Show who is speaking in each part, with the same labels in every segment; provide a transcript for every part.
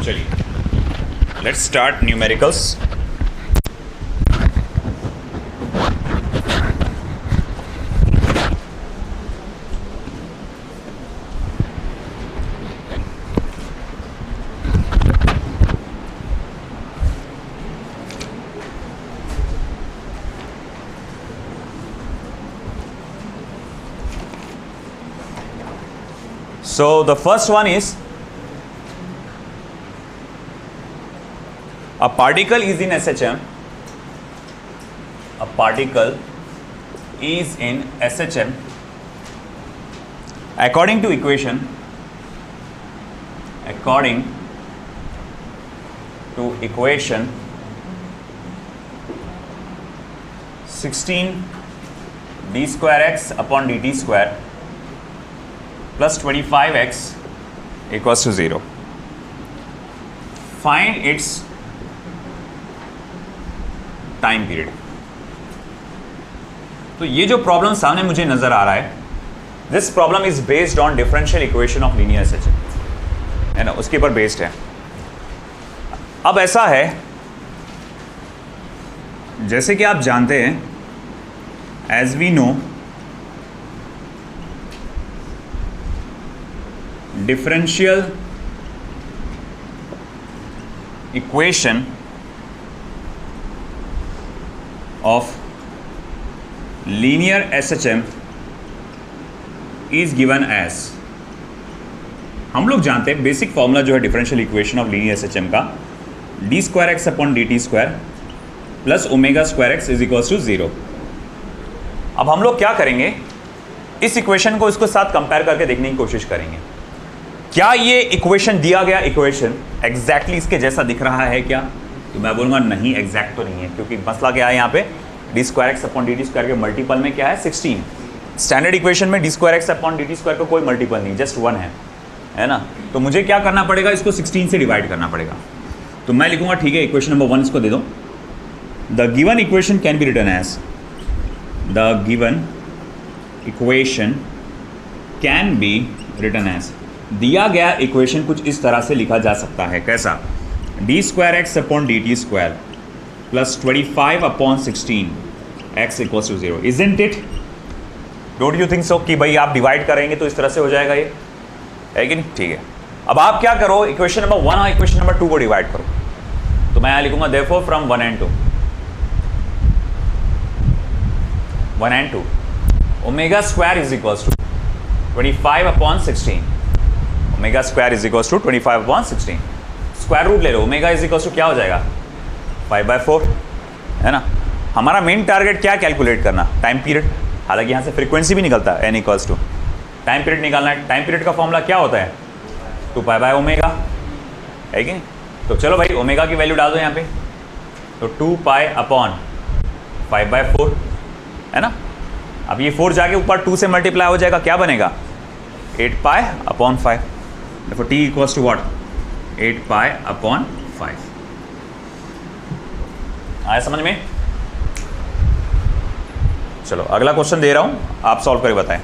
Speaker 1: चलिए let's start numericals. So the first one is a particle is in SHM. A particle is in SHM according to equation. According to equation 16 d square x upon dt square plus 25x equals to 0. Find its time period. तो ये जो problem सामने मुझे नजर आ रहा है, this problem is based on differential equation of linear SHM, है ना, उसके ऊपर बेस्ड है. अब ऐसा है, जैसे कि आप जानते हैं, as we know differential equation of linear SHM is given as, हम लोग जानते हैं बेसिक फॉर्मूला जो है differential equation of linear SHM का, d square x upon d t square plus omega square x is equals to 0. अब हम लोग क्या करेंगे, इस इक्वेशन को इसके साथ कंपेयर करके देखने की कोशिश करेंगे. क्या ये इक्वेशन दिया गया इक्वेशन एग्जैक्टली इसके जैसा दिख रहा है क्या? तो मैं बोलूँगा नहीं, एग्जैक्ट तो नहीं है, क्योंकि मसला क्या है यहाँ पे, D square x upon d t square के मल्टीपल में क्या है 16. स्टैंडर्ड इक्वेशन में D square x upon d t square का कोई मल्टीपल नहीं, जस्ट 1 है ना. तो मुझे क्या करना पड़ेगा, इसको 16 से डिवाइड करना पड़ेगा. तो मैं लिखूँगा, ठीक है, इक्वेशन नंबर 1 इसको दे दो. The given equation can be written as, the given equation can be written as, दिया गया इक्वेशन कुछ इस तरह से लिखा जा सकता है. कैसा? D square x upon d t square plus 25 upon 16 x equals to 0. Isn't it? Don't you think so कि भाई आप डिवाइड करेंगे तो इस तरह से हो जाएगा, ये है कि नहीं? ठीक है. अब आप क्या करो, इक्वेशन नंबर 1 और इक्वेशन नंबर 2 को डिवाइड करो. तो मैं यहाँ लिखूंगा therefore from 1 and 2, 1 and 2 omega square is equals to 25 upon 16. Omega square is equals to 25 upon 16. Square root ले लो, ओमेगा इज इक्वल्स टू क्या हो जाएगा 5/4, है ना. हमारा मेन टारगेट क्या कैलकुलेट करना, टाइम पीरियड. हालांकि यहाँ से फ्रीक्वेंसी भी निकलता है, n equals to time period निकालना है. टाइम पीरियड का फॉर्मूला क्या होता है, 2π/ω, है कि नहीं. तो चलो भाई ओमेगा की वैल्यू डाल दो यहाँ पे, तो 2π अपॉन 5/4, है ना. अब ये 4 जाके ऊपर 2 से मल्टीप्लाई हो जाएगा, क्या बनेगा 8π अपॉन 5. देखो t equals to what, 8π upon 5. आया समझ में? चलो अगला क्वेश्चन दे रहा हूं, आप सॉल्व करके बताएं.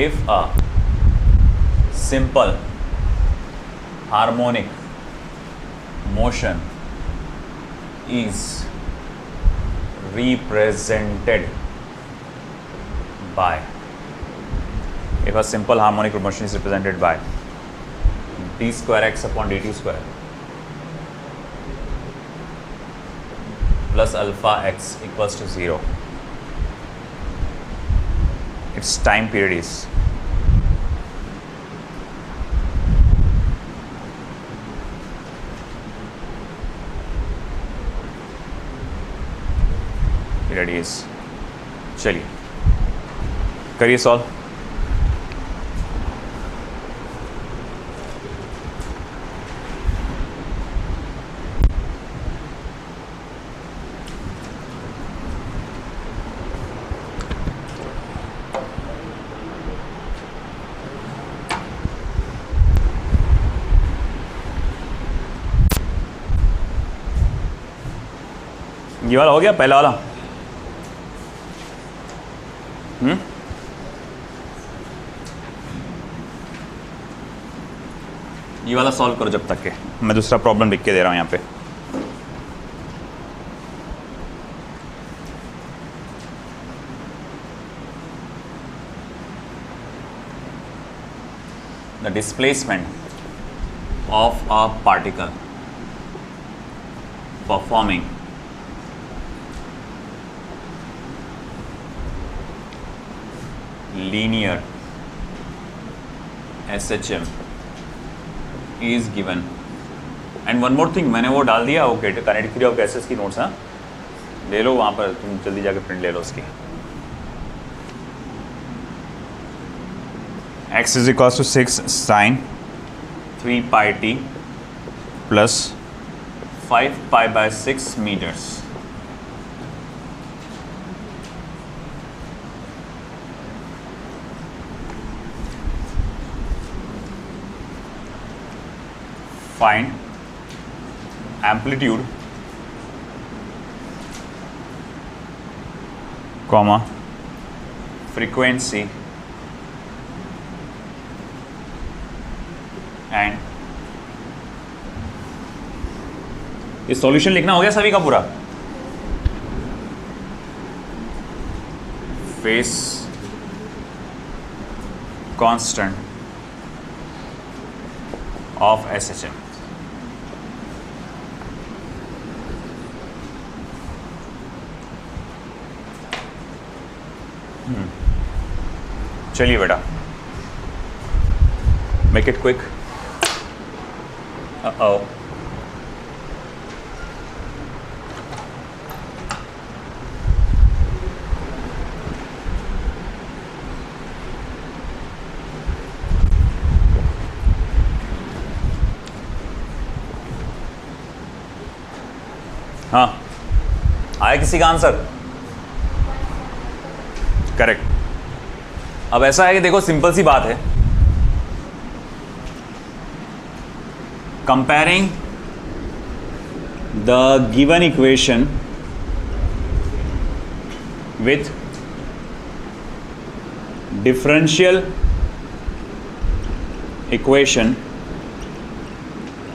Speaker 1: If a simple harmonic motion is represented by, if a simple harmonic motion is represented by d square x upon dt square plus alpha x equals to 0, its time period is चलिए करिए solve. ये वाला हो गया, पहला वाला. ये वाला सॉल्व करो जब तक के, मैं दूसरा प्रॉब्लम लिख के दे रहा हूँ यहाँ पे। The displacement of a particle performing linear SHM is given and one more thing, मैंने वो डाल दिया, okay, kinetic theory of gases की नोट्स, हाँ ले लो वहाँ पर, तुम जल्दी जाके प्रिंट ले लो उसकी। x is equals to 6 sin 3 pi t plus 5 pi by 6 meters. Find amplitude, comma, frequency and ये सॉल्यूशन लिखना हो गया सभी का पूरा। Face constant of SHM। चलिए बेटा, मेक इट क्विक। हाँ, आया किसी का आंसर? करेक्ट। अब ऐसा है कि देखो, सिंपल सी बात है, comparing the given equation with differential equation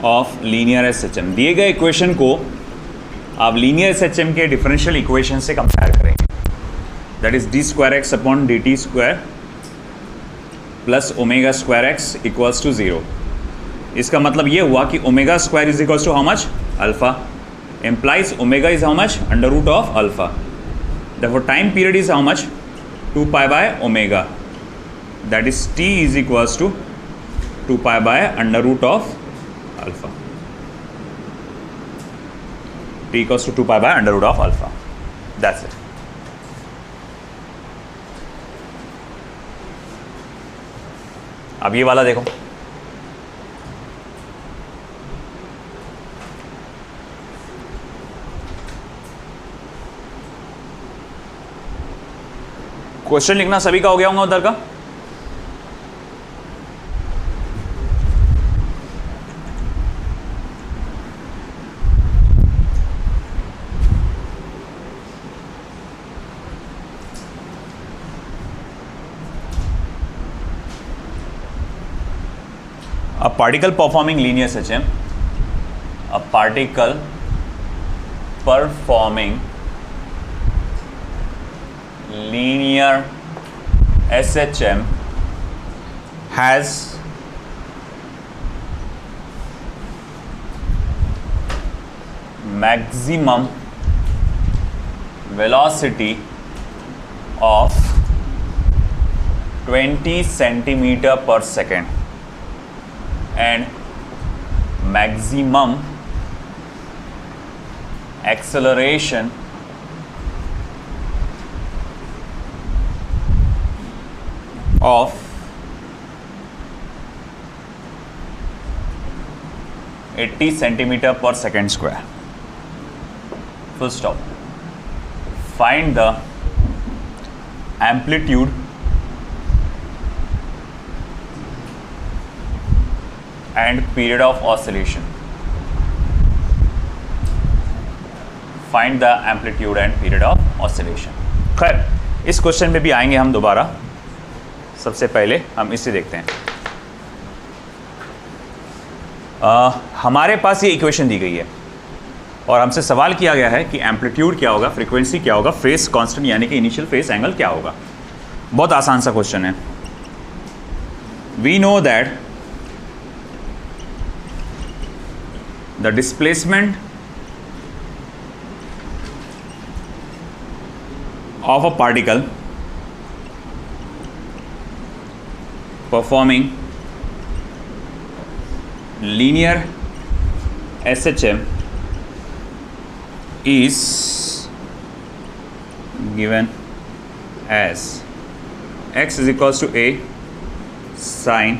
Speaker 1: of linear SHM। दिए गए इक्वेशन को आप लीनियर SHM के डिफरेंशियल इक्वेशन से कंपेयर करेंगे, that is d² x upon dt² plus ω² x equals to 0। इसका मतलब ये हुआ कि ω² is equals to how much? Alpha, implies omega is how much? Under root of alpha. therefore time period is how much? 2 pi by omega, that is t is equals to 2 pi by under root of alpha. t equals to 2 pi by under root of alpha, that's it. अब ये वाला देखो, question लिखना सभी का हो गया होगा उधर का? A particle performing linear SHM, a particle performing linear SHM has maximum velocity of 20 centimeter per second and maximum acceleration of 80 centimeter per second square. Full stop. Find the amplitude and period of oscillation. Find the amplitude and period of oscillation. खैर, इस question पे भी आएंगे हम दोबारा। सबसे पहले हम इसे देखते हैं। हमारे पास ये इक्वेशन दी गई है और हमसे सवाल किया गया है कि एम्पलीट्यूड क्या होगा, फ्रीक्वेंसी क्या होगा, फेस कांस्टेंट यानी कि इनिशियल फेस एंगल क्या होगा। बहुत आसान सा क्वेश्चन है। We know that the displacement of a particle performing linear SHM is given as x is equals to a sin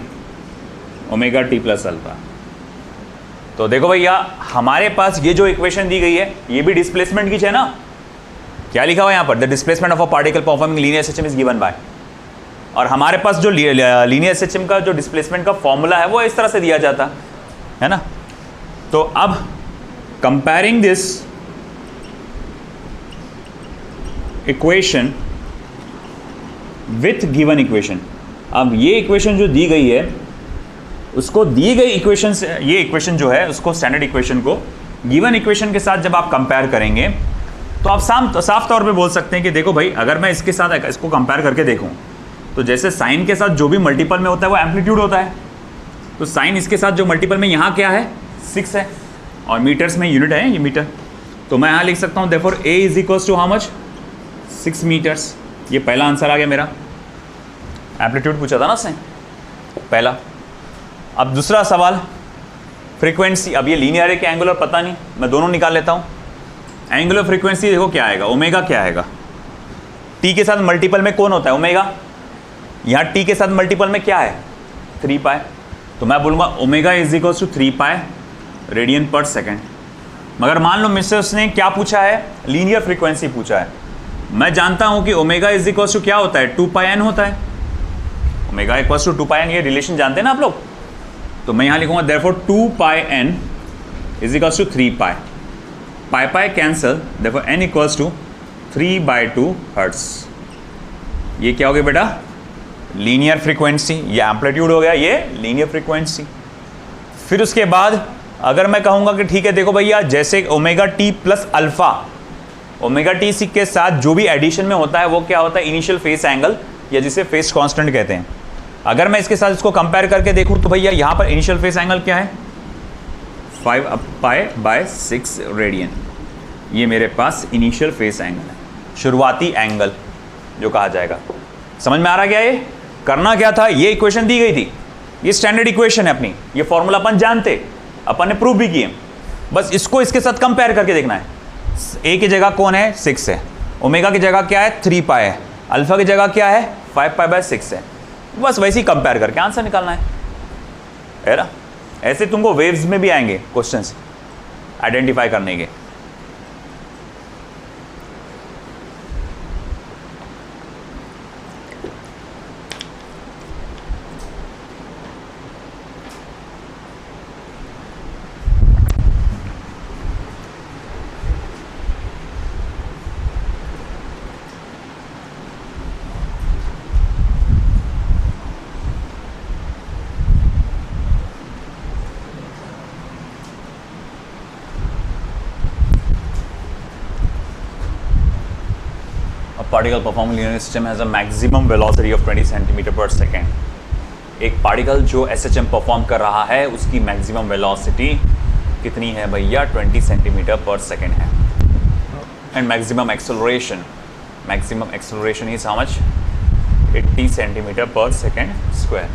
Speaker 1: omega t plus alpha. तो देखो भैया, हमारे पास ये जो इक्वेशन दी गई है ये भी डिस्प्लेसमेंट की है ना। क्या लिखा हुआ है यहाँ पर? The displacement of a particle performing linear SHM is given bye. और हमारे पास जो लीनियर एसएचएम का जो डिस्प्लेसमेंट का फॉर्मूला है वो इस तरह से दिया जाता है ना। तो अब comparing this equation with given equation, अब ये इक्वेशन जो दी गई है उसको दी गई इक्वेशन से, ये इक्वेशन जो है उसको स्टैंडर्ड इक्वेशन को गिवन इक्वेशन के साथ जब आप कंपेयर करेंगे तो आप साफ तौर पे बोल सकते हैं कि देखो भाई, अगर मैं इसके साथ इसको कंपेयर करके देखूं तो जैसे साइन के साथ जो भी मल्टीपल में होता है वो एम्पलीट्यूड होता है। तो साइन इसके साथ जो मल्टीपल में यहाँ क्या है 6 है और मीटर्स में यूनिट है ये मीटर। तो मैं यहाँ लिख सकता हूँ therefore A is equals to how much 6 metres. ये पहला आंसर आ गया मेरा। एम्पलीट्यूड पूछा था ना उसने पहला। अब दूसरा सवाल फ्रीक्वेंसी। अब ये लीनियर है कि एंगुलर पता नहीं, मैं दोनों निकाल लेता हूँ। एंगुलर फ्रीक्वेंसी देखो क्या आएगा, ओमेगा क्या आएगा। टी के साथ मल्टीपल में कौन होता है? ओमेगा। यहाँ टी के साथ मल्टीपल में क्या है? 3 पाई। तो मैं बोलूँगा omega is equals to 3 pi radian पर सेकेंड। मगर मान लो मुझसे उसने क्या पूछा है? लीनियर फ्रीक्वेंसी पूछा है। मैं जानता हूँ कि ओमेगा इज इक्वल्स टू क्या होता है? 2 पाई एन होता है। Omega equals to 2 pi n, ये रिलेशन जानते हैं ना आप लोग। तो मैं यहाँ लिखूँगा therefore 2 pi n is equals to 3 pi. Pi pi cancel, therefore n equals to 3/2 hertz. ये क्या हो गया बेटा? Linear frequency. ये एम्पलीट्यूड हो गया, ये लीनियर फ्रीक्वेंसी। फिर उसके बाद अगर मैं कहूँगा कि ठीक है देखो भैया, जैसे omega t plus alpha, omega t c के साथ जो भी एडिशन में होता है वो क्या होता है? इनिशियल फेस एंगल, या जिसे फेस कांस्टेंट कहते हैं। अगर मैं इसके साथ इसको कंपेयर करके देखूँ तो भैया यहाँ पर इनिशियल फेस एंगल क्या है? 5π/6 रेडियन। ये मेरे पास इनिशियल फेस एंगल है, शुरुआती एंगल जो कहा जाएगा। समझ में आ रहा क्या? ये करना क्या था? ये इक्वेशन दी गई थी, ये स्टैंडर्ड इक्वेशन है अपनी, ये फॉर्मूला अपन जानते, अपन ने प्रूव भी किए। बस इसको इसके साथ कंपेयर करके देखना है। ए की जगह कौन है? 6 है। ओमेगा की जगह क्या है? 3 पाई है। अल्फा की जगह क्या है? 5π/6 है। बस वैसे ही कंपेयर करके आंसर निकालना है ना। ऐसे तुमको वेव्स में भी आएंगे क्वेश्चंस आइडेंटिफाई करने के। Particle performing linear system has a maximum velocity of 20 centimetre पर सेकेंड। एक पार्टिकल जो एसएचएम परफॉर्म कर रहा है उसकी मैक्सिमम वेलोसिटी कितनी है भैया? 20 सेंटीमीटर पर सेकेंड है। And maximum acceleration is how much? 80 centimetre पर second square.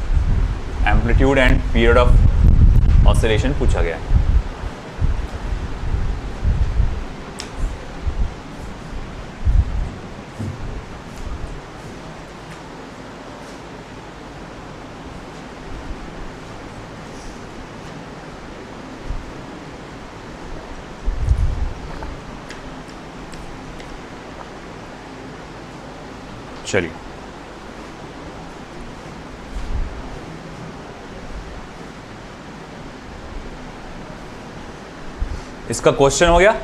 Speaker 1: Amplitude and period of oscillation पूछा गया है। चलिए, इसका क्वेश्चन हो गया।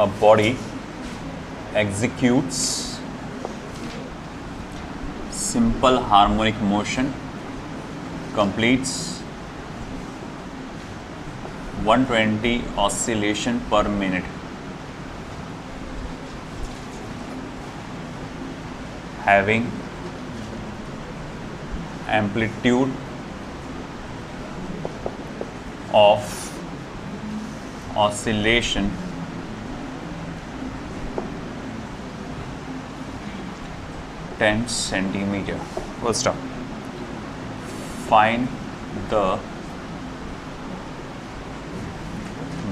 Speaker 1: a body executes simple harmonic motion, completes 120 oscillation per minute, having amplitude of oscillation 10 centimeter. Full stop. Find the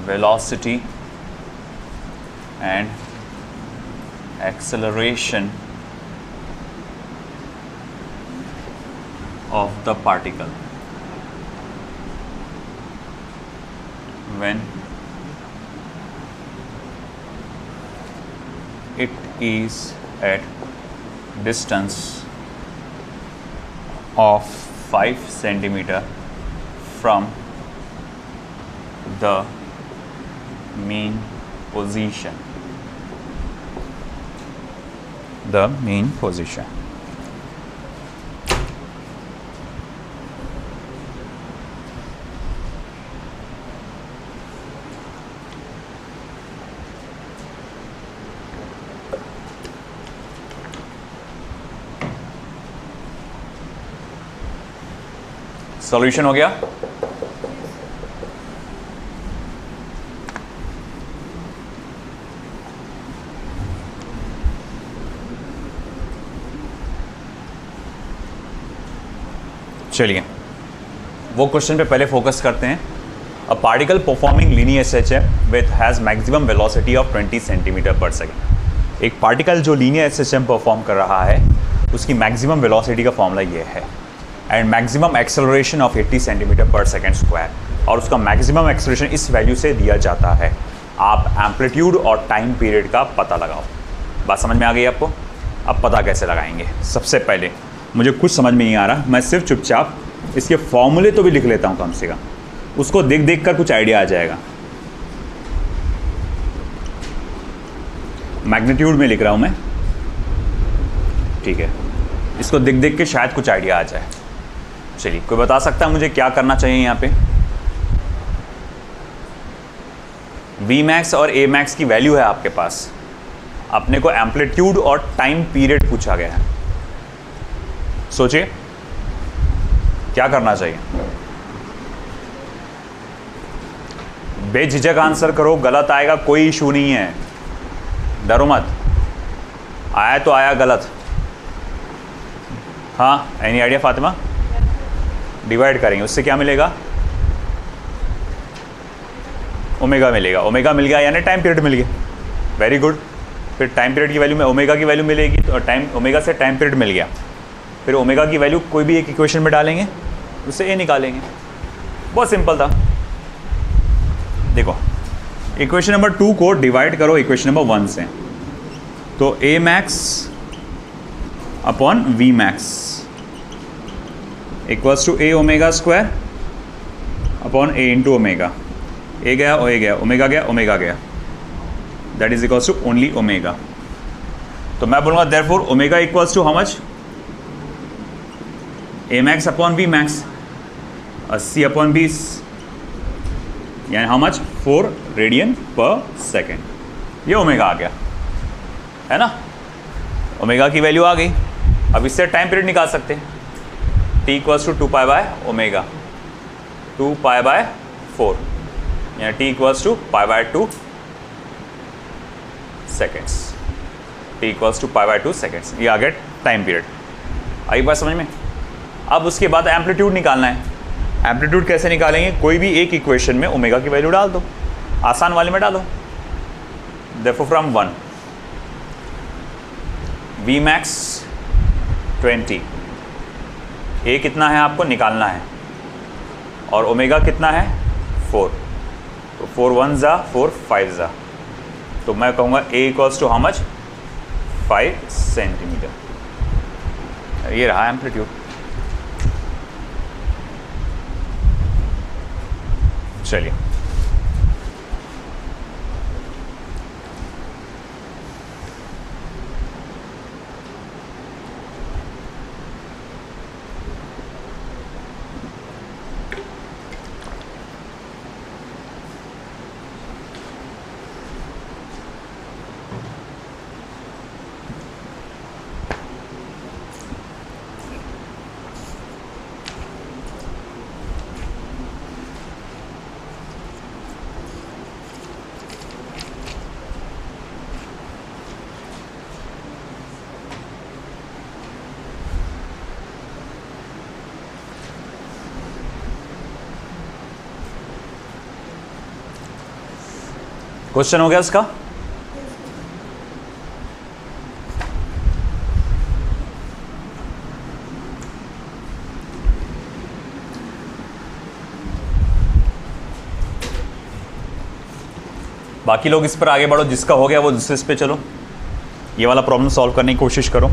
Speaker 1: velocity and acceleration of the particle when it is at distance of 5 centimeter from the mean position. The mean position. Solution हो गया? चलिए वो question पे पहले focus करते हैं. A particle performing linear SHM with has maximum velocity of 20 centimetre पर second. एक पार्टिकल जो लीनियर SHM परफॉर्म कर रहा है उसकी मैक्सिमम वेलोसिटी का फॉर्मूला ये है, and maximum acceleration of 80 centimetre पर सेकेंड स्क्वायर, और उसका मैक्सिमम एक्सेलरेशन इस वैल्यू से दिया जाता है. आप एम्पलीट्यूड और टाइम पीरियड का पता लगाओ. बात समझ में आ गई आपको? अब पता कैसे लगाएंगे? सबसे पहले मुझे कुछ समझ में नहीं आ रहा, मैं सिर्फ चुपचाप इसके फॉर्मूले तो भी लिख लेता हूँ कम से कम, उसको देख देख कर कुछ आइडिया आ जाएगा. मैग्नीट्यूड में लिख रहा हूँ मैं, ठीक है, इसको देख देख के शायद कुछ आइडिया आ जाए. चलिए, कोई बता सकता है मुझे क्या करना चाहिए यहाँ पे? Vmax और Amax की वैल्यू है आपके पास, अपने को एम्पलीट्यूड और टाइम पीरियड पूछा गया है. सोचिए क्या करना चाहिए. बेझिझक आंसर करो, गलत आएगा कोई इशू नहीं है, डरो मत. आया तो आया, गलत. हाँ, एनी आइडिया फातिमा? डिवाइड करेंगे, उससे क्या मिलेगा? ओमेगा मिलेगा. ओमेगा मिल गया यानी टाइम पीरियड मिल गया. Very good. फिर टाइम पीरियड की वैल्यू में ओमेगा की वैल्यू मिलेगी, तो टाइम ओमेगा से टाइम पीरियड मिल गया. फिर ओमेगा की वैल्यू कोई भी एक इक्वेशन में डालेंगे, उससे ए निकालेंगे. बहुत सिंपल था. देखो, इक्वेशन नंबर 2 को डिवाइड करो इक्वेशन नंबर 1 से, तो a max upon v max equals to a omega square upon a into omega. A गया, ओ ए गया, ओमेगा गया, ओमेगा गया, that is equals to only omega. तो मैं बोलूँगा therefore omega equals to how much? A max upon v max, 80 upon 20, यानी how much? 4 radian पर सेकेंड. ये ओमेगा आ गया है ना. ओमेगा की वैल्यू आ गई. अब इससे टाइम पीरियड निकाल सकते हैं. T equals to 2 pi by omega, 2 pi by 4, यानी t equals to pi by 2 seconds. T equals to pi by 2 seconds. ये आ गया टाइम पीरियड. आई बात समझ में? अब उसके बाद एम्पलीट्यूड निकालना है. एम्पलीट्यूड कैसे निकालेंगे? कोई भी एक इक्वेशन में ओमेगा की वैल्यू डाल दो, आसान वाले में डालो. देयरफॉर फ्रॉम 1 वी मैक्स 20, ए कितना है आपको निकालना है, और ओमेगा कितना है? 4. तो 4 1 जा 4 5 जा, तो मैं कहूँगा a equals to how much? 5 centimetre. ये रहा एम्पलीट्यूड. चलिए, क्वेश्चन हो गया इसका? बाकी लोग इस पर आगे बढ़ो, जिसका हो गया वो दूसरे इस पे चलो, ये वाला प्रॉब्लम सॉल्व करने की कोशिश करो,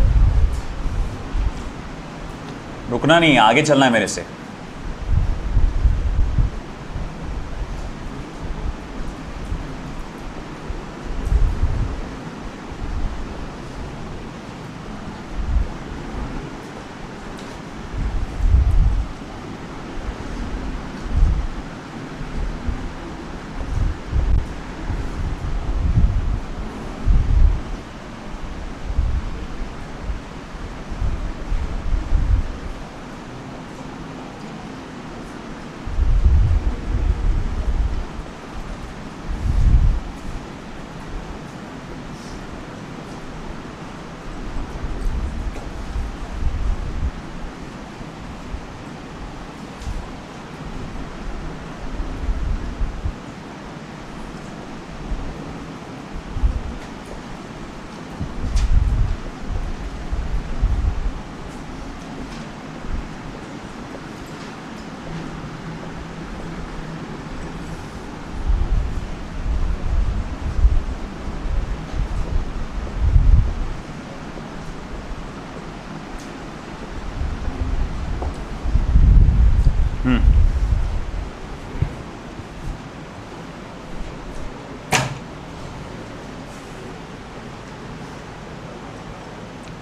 Speaker 1: रुकना नहीं, आगे चलना है मेरे से।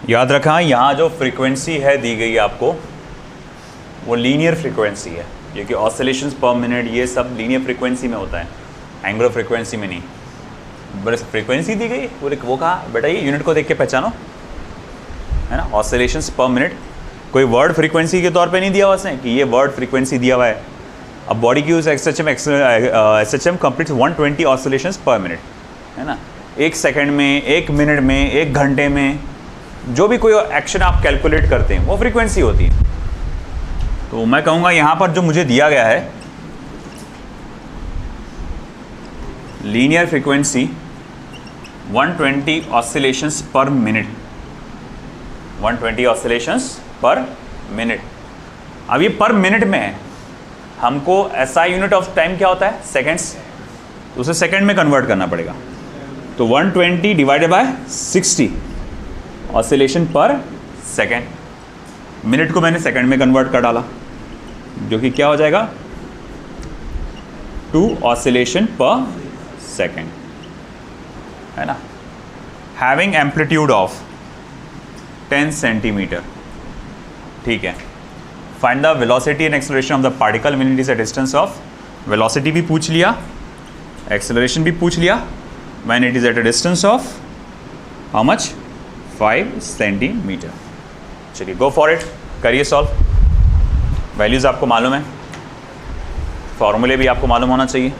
Speaker 1: याद रखा, यहाँ जो फ्रीक्वेंसी है दी गई आपको वो लीनियर फ्रीक्वेंसी है, क्योंकि ऑसिलेशंस पर मिनट ये सब लीनियर फ्रीक्वेंसी में होता है, एंगुलर फ्रीक्वेंसी में नहीं। बस फ्रीक्वेंसी दी गई, वो कहा बेटा ये यूनिट को देख के पहचानो, है ना। ऑसिलेशंस पर मिनट, कोई वर्ड फ्रीक्वेंसी के तौर पे नहीं दिया हुआ उसने कि ये वर्ड फ्रीक्वेंसी दिया हुआ है। अब बॉडी की use S H M complete 120 oscillations per minute, है ना। एक सेकेंड में, एक मिनट में, एक घंटे में जो भी कोई एक्शन आप कैलकुलेट करते हैं वो फ्रीक्वेंसी होती है। तो मैं कहूँगा यहाँ पर जो मुझे दिया गया है linear frequency 120 oscillations per minute, 120 oscillations per minute. अब ये पर मिनट में है, हमको SI यूनिट ऑफ टाइम क्या होता है? सेकेंड्स, तो उसे सेकेंड में कन्वर्ट करना पड़ेगा। तो 120 डिवाइडेड बाय 60 ऑसिलेशन पर सेकेंड, मिनट को मैंने सेकेंड में कन्वर्ट कर डाला, जो कि क्या हो जाएगा 2 ऑसिलेशन पर सेकेंड, है ना। हैविंग एम्पलीट्यूड ऑफ 10 सेंटीमीटर, ठीक है। Find the velocity and acceleration of the particle when it is a distance of, velocity भी पूछ लिया, एक्सेलरेशन भी पूछ लिया, when it is eight a distance of how much 5 centimetre. चलिए गो फॉर इट, करिए सॉल्व। वैल्यूज़ आपको मालूम है, फॉर्मूले भी आपको मालूम होना चाहिए।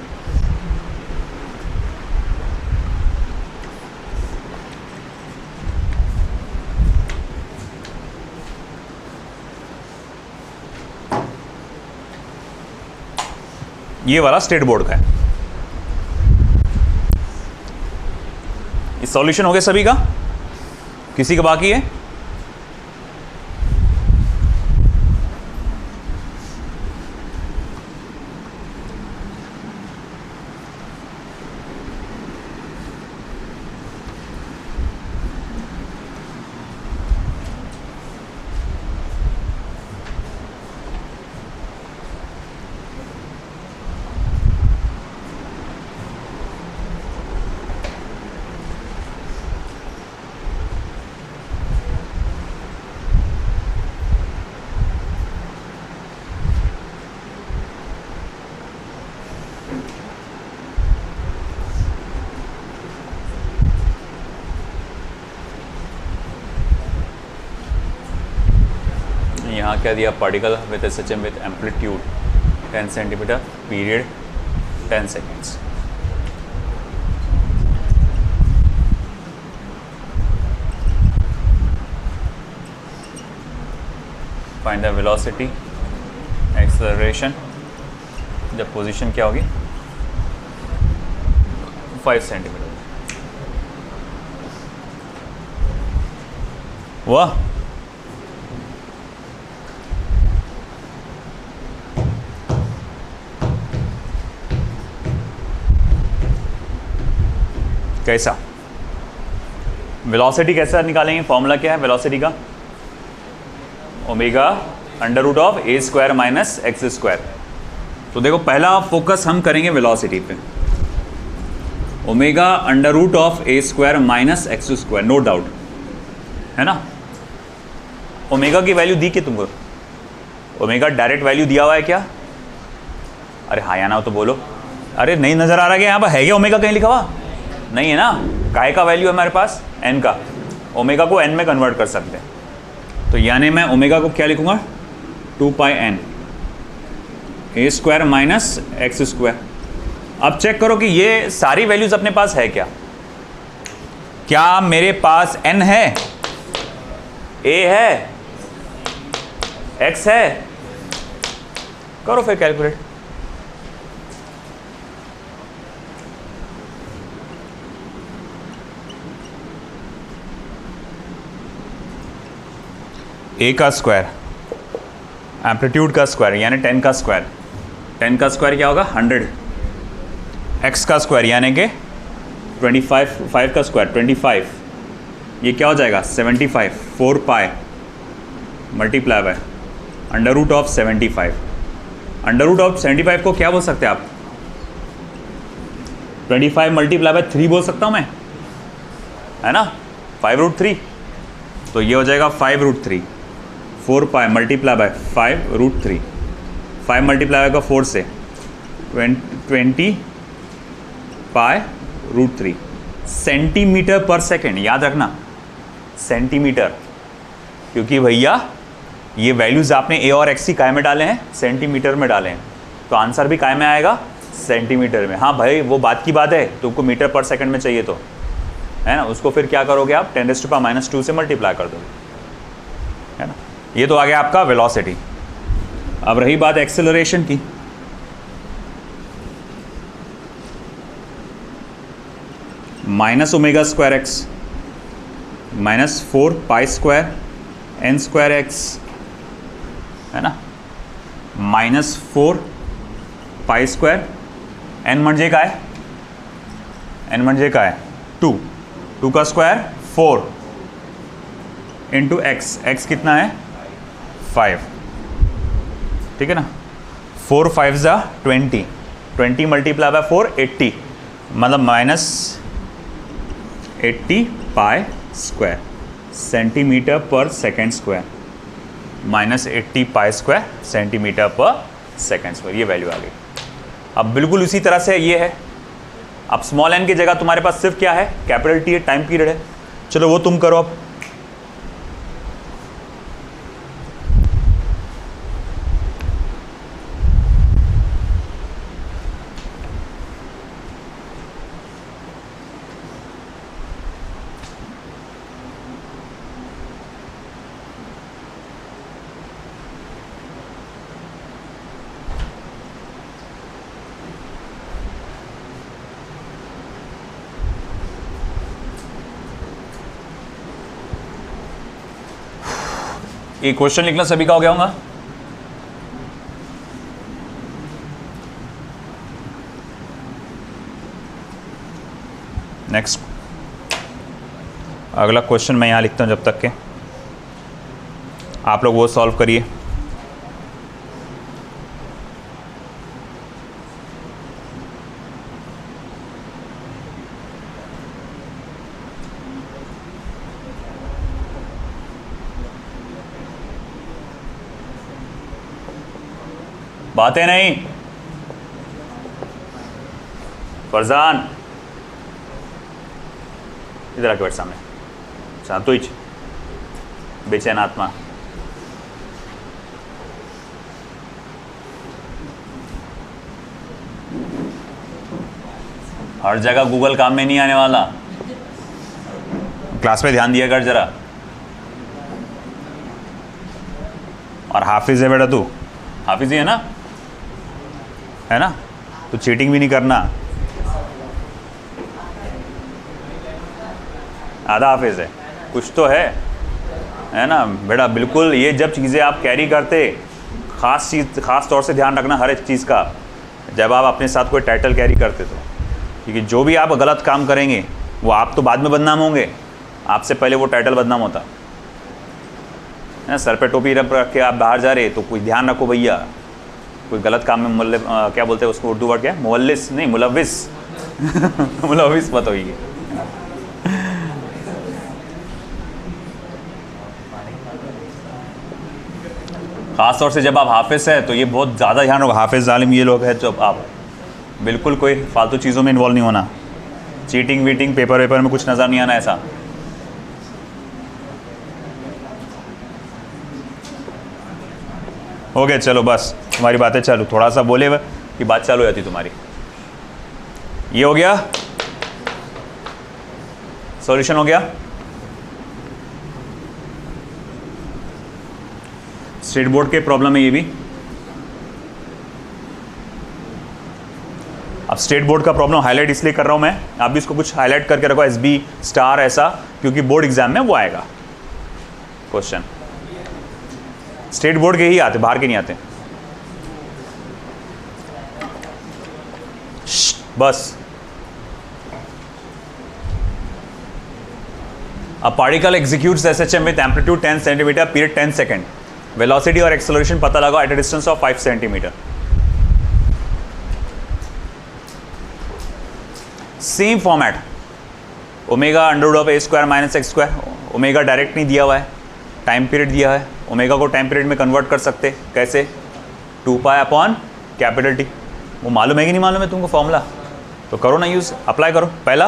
Speaker 1: ये वाला स्टेट बोर्ड का है। इस सॉल्यूशन हो गया सभी का, किसी का बाकी है? यहाँ क्या दिया? Particle with SHM with amplitude 10 centimetre, period 10 seconds. Find the velocity, acceleration, जब पोजीशन क्या होगी 5 सेंटीमीटर। वाह, कैसा? वेलोसिटी कैसा निकालेंगे? फॉर्मूला क्या है वेलोसिटी का? Omega under root of a square minus x square. तो देखो पहला फोकस हम करेंगे वेलोसिटी पे, omega under root of a square minus x square, no doubt, है ना। ओमेगा की वैल्यू दी कि तुमको? ओमेगा डायरेक्ट वैल्यू दिया हुआ है क्या? अरे हाँ या ना तो बोलो। अरे नहीं नजर आ रहा है यहाँ पर? है क्या ओमेगा कहीं लिखा हुआ? नहीं है ना। काय का वैल्यू है हमारे पास? एन का। ओमेगा को एन में कन्वर्ट कर सकते हैं, तो यानी मैं ओमेगा को क्या लिखूंगा? 2 pi n a square minus x square. अब चेक करो कि ये सारी वैल्यूज अपने पास है क्या? क्या मेरे पास एन है, ए है, एक्स है? करो फिर कैलकुलेट। ए का स्क्वायर, एम्पलीट्यूड का स्क्वायर यानी 10 का स्क्वायर, 10 का स्क्वायर क्या होगा? 100। एक्स का स्क्वायर यानी कि 25, 5 का स्क्वायर 25, ये क्या हो जाएगा? 75। 4 pi multiply by under root of 75। Under root of 75 को क्या बोल सकते हैं आप? 25 मल्टीप्लाई बाय 3 बोल सकता हूँ मैं, है ना, 5√3। तो ये हो जाएगा 5√3। 4 पाई मल्टीप्लाई बाय 5√3, 5 मल्टीप्लाई का 4 से 20 पाई√3 सेंटीमीटर पर सेकेंड। याद रखना सेंटीमीटर, क्योंकि भैया ये वैल्यूज आपने ए और एक्स की काय में डाले हैं? सेंटीमीटर में डाले हैं, तो आंसर भी काय में आएगा? सेंटीमीटर में। हाँ भाई वो बात की बात है, तुमको मीटर पर सेकंड में चाहिए तो, है ना, उसको फिर क्या करोगे आप? 10⁻⁻² से मल्टीप्लाई कर दोगे, है ना। ये तो आ गया आपका वेलोसिटी। अब रही बात एक्सेलरेशन की। Minus omega square x minus 4 pi square n square x, है ना, माइनस 4 पाई स्क्वायर एन म्हणजे काय? एन म्हणजे काय? 2, 2 का स्क्वायर 4 इंटू एक्स, एक्स कितना है? 5, ठीक है ना। 4 5 जा 20, 20 मल्टीप्लाई बाय 4 80, मतलब माइनस 80 पाई स्क्वायर सेंटीमीटर पर second square, minus 80 pi square centimetre पर सेकेंड स्क्वायर, ये वैल्यू आ गई। अब बिल्कुल उसी तरह से ये है। अब स्मॉल एन की जगह तुम्हारे पास सिर्फ क्या है? कैपिटल टी है, टाइम पीरियड है। चलो वो तुम करो। अब ये क्वेश्चन लिखना सभी का हो गया होगा। नेक्स्ट अगला क्वेश्चन मैं यहाँ लिखता हूँ जब तक के आप लोग वो सॉल्व करिए। बातें नहीं। फरजान इधर आके बैठ सामने। शांतुच बेचैन आत्मा। हर जगह गूगल काम में नहीं आने वाला। क्लास में ध्यान दिया कर जरा। और हाफिज है बेटा तू, हाफिज ही है ना, तो चीटिंग भी नहीं करना। आधा हाफिज़ है, कुछ तो है ना बेटा। बिल्कुल, ये जब चीज़ें आप कैरी करते, ख़ास तौर से ध्यान रखना हर एक चीज़ का, जब आप अपने साथ कोई टाइटल कैरी करते तो, क्योंकि जो भी आप गलत काम करेंगे वो आप तो बाद में बदनाम होंगे, आपसे पहले वो टाइटल बदनाम होता है। सर पे टोपी रख के आप बाहर जा रहे तो कोई ध्यान रखो भैया, कोई गलत काम में क्या बोलते हैं उसको, उर्दू वर्ड क्या है, मुवल्लिस नहीं मुलविस मुलविस मत होइए। ख़ास तौर से जब आप हाफिज़ है तो ये बहुत ज़्यादा ध्यान रखो, हाफिज़ आलिम ये लोग हैं, तो आप बिल्कुल कोई फालतू चीज़ों में इन्वॉल्व नहीं होना, चीटिंग वीटिंग पेपर वेपर में कुछ नज़र नहीं आना ऐसा। हो गया, चलो बस तुम्हारी बातें चालू, थोड़ा सा बोले कि बात चालू हो जाती तुम्हारी। ये हो गया, सॉल्यूशन हो गया। स्टेट बोर्ड के प्रॉब्लम है ये भी। अब स्टेट बोर्ड का प्रॉब्लम हाईलाइट इसलिए कर रहा हूं मैं, आप भी इसको कुछ हाईलाइट करके रखो, एसबी स्टार ऐसा, क्योंकि बोर्ड एग्जाम में वो आएगा क्वेश्चन। स्टेट बोर्ड के ही आते, बाहर के नहीं आते। बस a particle executes SHM with amplitude 10 centimetre, period 10 second, velocity और एक्सेलरेशन पता लगाओ at a distance of 5 centimetre. Same format, omega under root of a square minus x square. Omega direct नहीं दिया हुआ है, टाइम पीरियड दिया है। Omega को टाइम पीरियड में कन्वर्ट कर सकते, कैसे? 2 पाई अपॉन कैपिटल टी। वो मालूम है कि नहीं मालूम है तुमको फॉर्मूला? तो करो ना यूज़, अप्लाई करो। पहला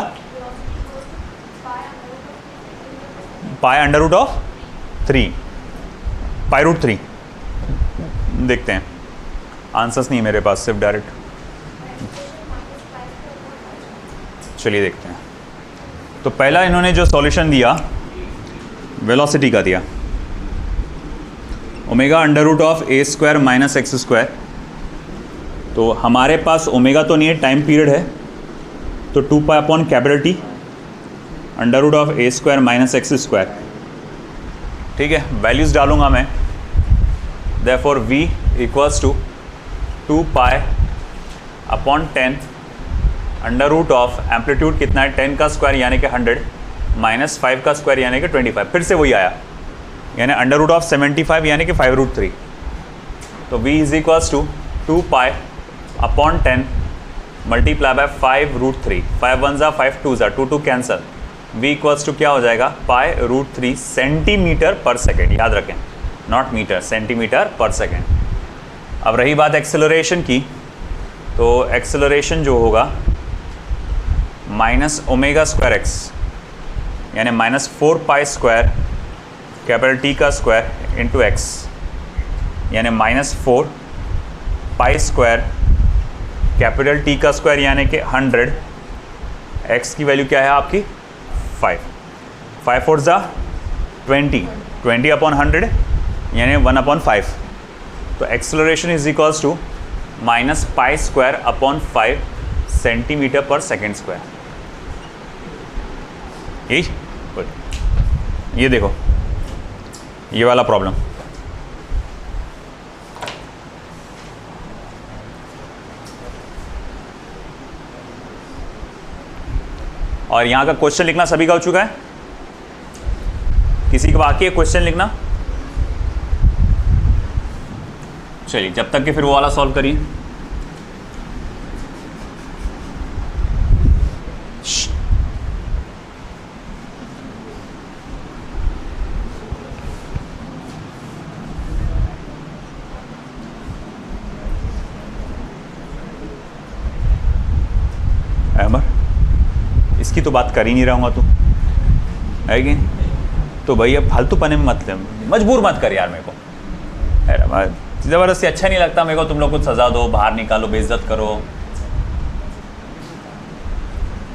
Speaker 1: pi under root of 3, pi root 3। देखते हैं, आंसर्स नहीं मेरे पास, सिर्फ डायरेक्ट। चलिए देखते हैं। तो पहला इन्होंने जो सॉल्यूशन दिया वेलोसिटी का दिया, omega under root of a square minus x square. तो हमारे पास ओमेगा तो नहीं है, टाइम पीरियड है, तो 2 pi upon capital T under root of a square minus x square. ठीक है, वैल्यूज़ डालूंगा मैं। Therefore v equals to 2 pi upon 10 under root of amplitude कितना है 10 का स्क्वायर यानी कि 100 माइनस 5 का स्क्वायर यानी कि 25। फिर से वही आया, यानी अंडर रूट ऑफ 75 यानी कि 5 रूट 3। तो v is equals to 2 pi upon 10 multiply by 5 root 3। 5 1 ज़ा 5 2 ज़ा 2 2 कैंसल। v इक्वल्स टू क्या हो जाएगा, पाई रूट 3 सेंटीमीटर पर सेकेंड। याद रखें, नॉट मीटर, सेंटीमीटर पर सेकेंड। अब रही बात एक्सेलरेशन की, तो एक्सेलरेशन जो होगा माइनस ओमेगा स्क्वायर एक्स यानी minus 4 pi square capital T का स्क्वायर इंटू एक्स यानी minus 4 pi square capital T का स्क्वायर यानी कि 100। एक्स की वैल्यू क्या है आपकी 5, 5 4 ज़ा 20, 20 अपॉन 100 यानी 1 अपॉन 5। तो acceleration is equals to minus pi square upon 5 centimetre पर सेकेंड स्क्वायर। ये देखो ये वाला प्रॉब्लम, और यहाँ का क्वेश्चन लिखना सभी का हो चुका है? किसी का बाकी है क्वेश्चन लिखना? चलिए जब तक कि फिर वो वाला सॉल्व करिए। इसकी तो बात कर ही नहीं रहूँगा तू, है कि? तो भैया फालतू पने में मत मजबूर मत कर यार मेरे को। ज़बरदस्ती अच्छा नहीं लगता मेरे को, तुम लोग कुछ सज़ा दो, बाहर निकालो, बेइज्जत करो,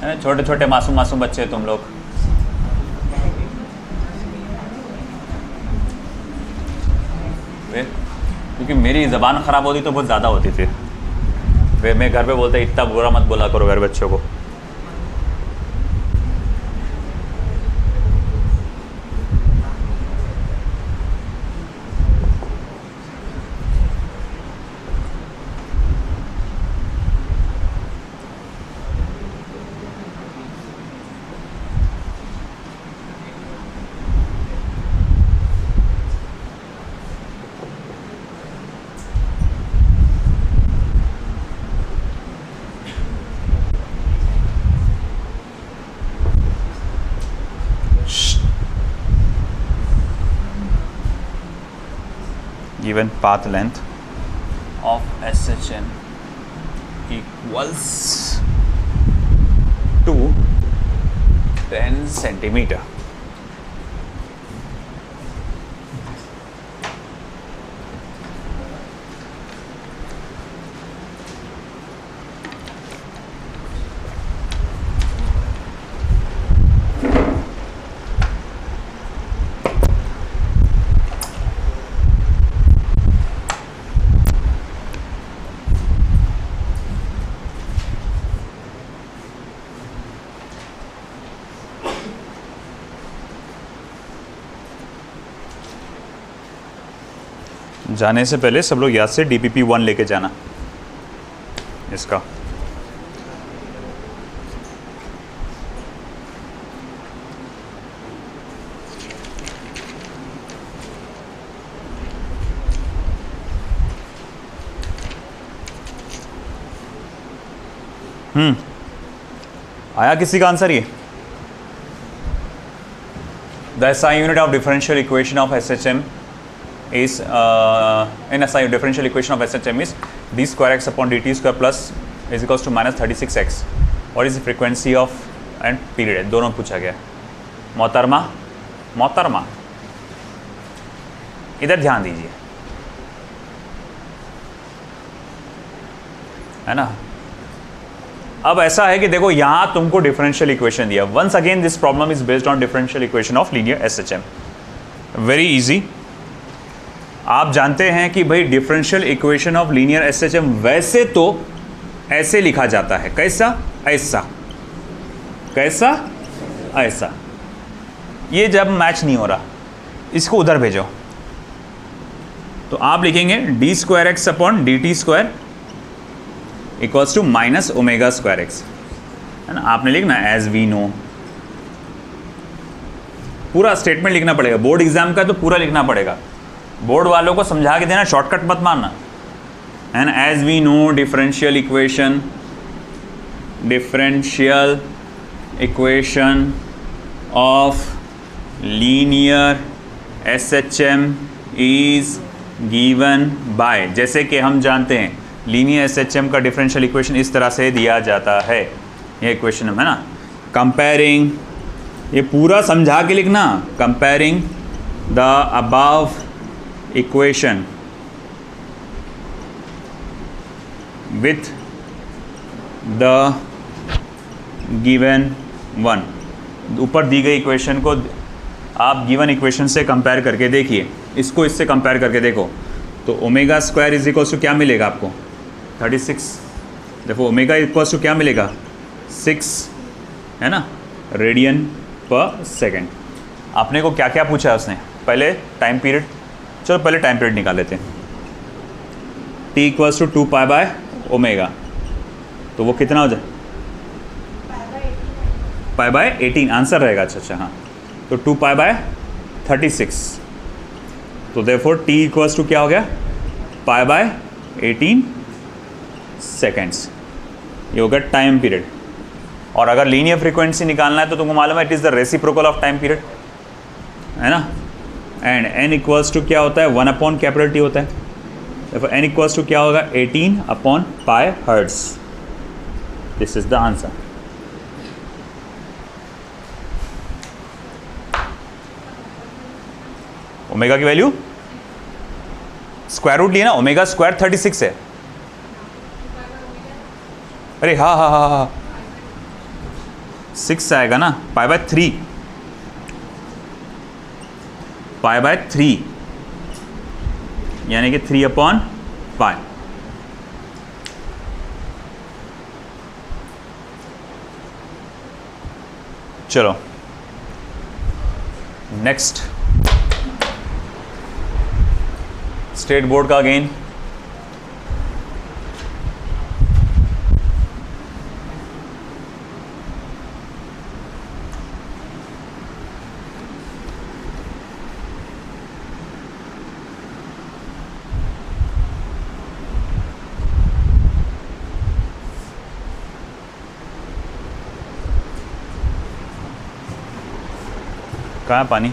Speaker 1: है ना? छोटे छोटे मासूम मासूम बच्चे तुम लोग। क्योंकि मेरी ज़बान ख़राब होती तो बहुत ज़्यादा होती थी। फिर मैं घर पे बोलते इतना बुरा मत बोला करो घर बच्चों को। given path length of SHM equals to 10 centimeter. जाने से पहले सब लोग याद से DPP1 लेके जाना इसका। आया किसी का आंसर ये? The SI unit of differential equation of SHM is in SI differential equation of SHM is d square x upon dt square plus is equals to minus 36x. What is the frequency of and period? दोनों पूछा गया। मोहतरमा इधर ध्यान दीजिए, है ना। अब ऐसा है कि देखो यहां तुमको डिफरेंशियल इक्वेशन दिया। Once again this problem is based on differential equation of linear SHM। Very easy. आप जानते हैं कि भाई differential equation of linear SHM वैसे तो ऐसे लिखा जाता है, कैसा? ऐसा, कैसा? ऐसा। ये जब मैच नहीं हो रहा, इसको उधर भेजो, तो आप लिखेंगे d square x upon d t square equals to minus omega square x, है ना। आपने लिखना एज वी नो, पूरा स्टेटमेंट लिखना पड़ेगा। बोर्ड एग्जाम का तो पूरा लिखना पड़ेगा। बोर्ड वालों को समझा के देना, शॉर्टकट मत मारना। And as we know differential equation of linear SHM is given by, जैसे कि हम जानते हैं लीनियर SHM का डिफरेंशियल इक्वेशन इस तरह से दिया जाता है। ये इक्वेशन है ना, कंपेयरिंग, ये पूरा समझा के लिखना, comparing the above equation with the given one। ऊपर दी गई इक्वेशन को आप गिवन इक्वेशन से कंपेयर करके देखिए, इसको इससे कंपेयर करके देखो तो omega square is equals to क्या मिलेगा आपको? 36। देखो ओमेगा इक्वल्स टू क्या मिलेगा? 6, है ना, रेडियन पर सेकेंड। आपने को क्या क्या पूछा है उसने? पहले टाइम पीरियड, चलो पहले टाइम पीरियड निकाल लेते हैं। t equals to 2 pi by omega, तो वो कितना हो जाए? पाई बाय 18 आंसर रहेगा। अच्छा हाँ, तो 2 पाई बाय 36, तो देयरफॉर t इक्वल्स टू क्या हो गया? Pi by 18 seconds. ये हो गया टाइम पीरियड। और अगर लीनियर फ्रीक्वेंसी निकालना है तो तुमको मालूम है it is the reciprocal of time period, है ना। एंड n इक्वल्स टू क्या होता है? 1 अपॉन कैपिटल T होता है। देखो n इक्वल्स टू क्या होगा? 18 upon pi hertz. This is the answer. Omega की वैल्यू स्क्वायर रूट लिया ना, ओमेगा स्क्वायर 36 है। अरे हाँ हाँ हाँ हाँ 6 आएगा ना, पाई बाय 3, पाई बाय 3 यानी कि 3 अपॉन पाई। चलो नेक्स्ट, स्टेट बोर्ड का अगेन कहाँ है पानी?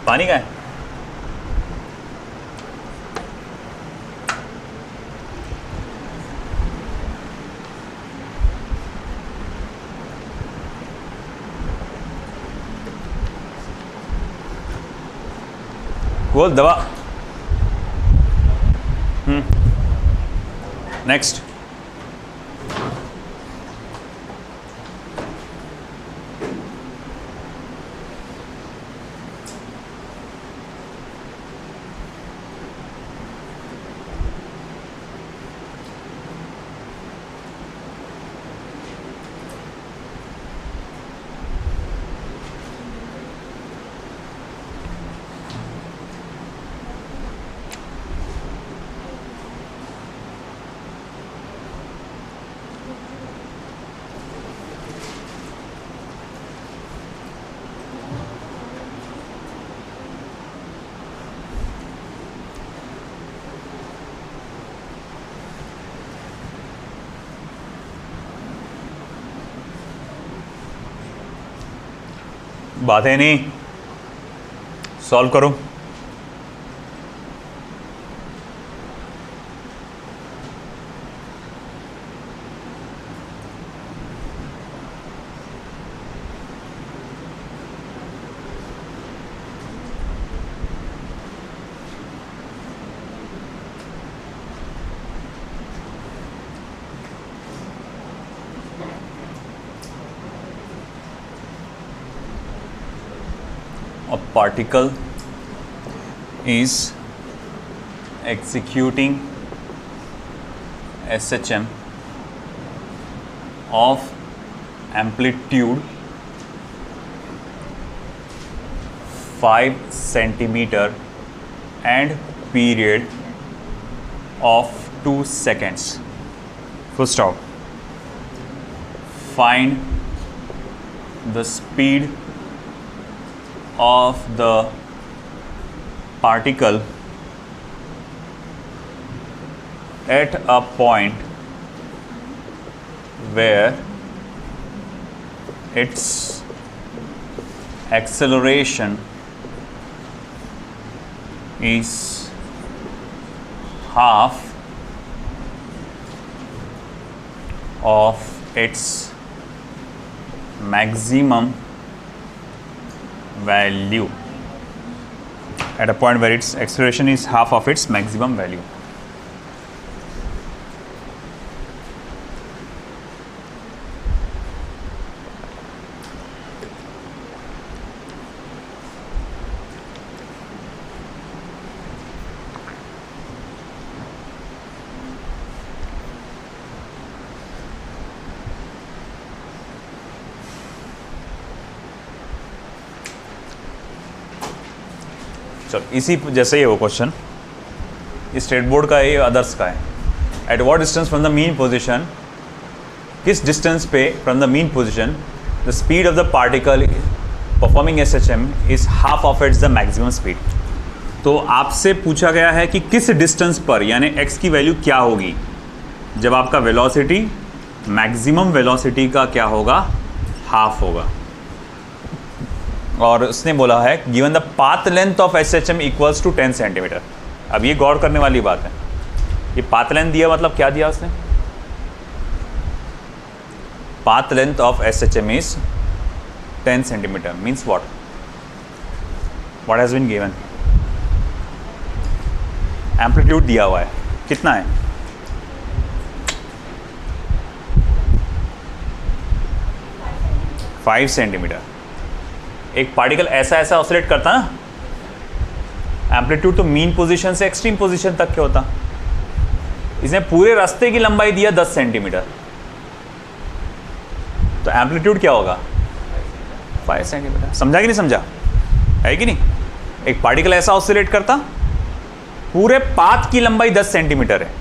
Speaker 1: पानी का है? बोल दवा। नेक्स्ट। बातें नहीं, सॉल्व करो। A particle is executing SHM of amplitude 5 centimeter and period of 2 seconds. Full stop. Find the speed of the particle at a point where its acceleration is half of its maximum value, at a point where its acceleration is half of its maximum value. चलो इसी जैसे ही वो question state board का है, others का है। At what distance from the mean position, किस distance पे from the mean position the speed of the particle performing SHM is half of it's the maximum speed. तो आपसे पूछा गया है कि किस डिस्टेंस पर, यानी x की वैल्यू क्या होगी जब आपका वेलोसिटी मैक्सिमम वेलोसिटी का क्या होगा, हाफ होगा। और उसने बोला है given the path length of SHM equals to 10 centimetre. अब ये गौर करने वाली बात है, ये पाथ लेंथ दिया मतलब क्या दिया उसने, path length of SHM is 10 centimetre means what has been given, amplitude दिया हुआ है कितना है, फाइव सेंटीमीटर। एक पार्टिकल ऐसा ऐसा ऑसिलेट करता ना, एम्पलीट्यूड तो मीन पोजीशन से एक्सट्रीम पोजीशन तक के होता, इसने पूरे रास्ते की लंबाई दिया 10 सेंटीमीटर, तो एम्पलीट्यूड क्या होगा 5 सेंटीमीटर। समझा कि नहीं समझा, है कि नहीं। एक पार्टिकल ऐसा ऑसिलेट करता, पूरे पाथ की लंबाई 10 सेंटीमीटर है,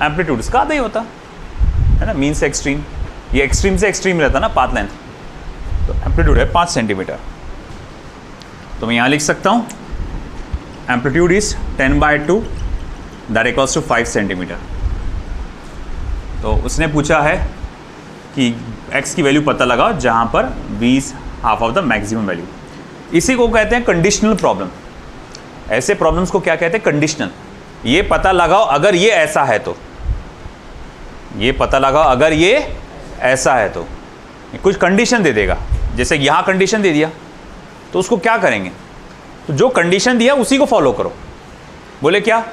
Speaker 1: एम्पलीट्यूड इसका आधा ही होता है ना, मीन से एक्सट्रीम, ये एक्सट्रीम से एक्सट्रीम रहता ना पाथ लेंथ, तो एम्पलीट्यूड है 5 सेंटीमीटर। तो मैं यहाँ लिख सकता हूँ amplitude is 10/2 that equals to 5 centimetre. तो उसने पूछा है कि x की वैल्यू पता लगाओ जहाँ पर v is half of the maximum value. इसी को कहते हैं कंडीशनल प्रॉब्लम। ऐसे प्रॉब्लम्स को क्या कहते हैं? कंडीशनल। ये पता लगाओ अगर ये ऐसा है तो, ये पता लगाओ अगर ये ऐसा है तो, कुछ कंडीशन दे देगा। जैसे यहां कंडीशन दे दिया तो उसको क्या करेंगे? तो जो कंडीशन दिया उसी को फॉलो करो। बोले क्या?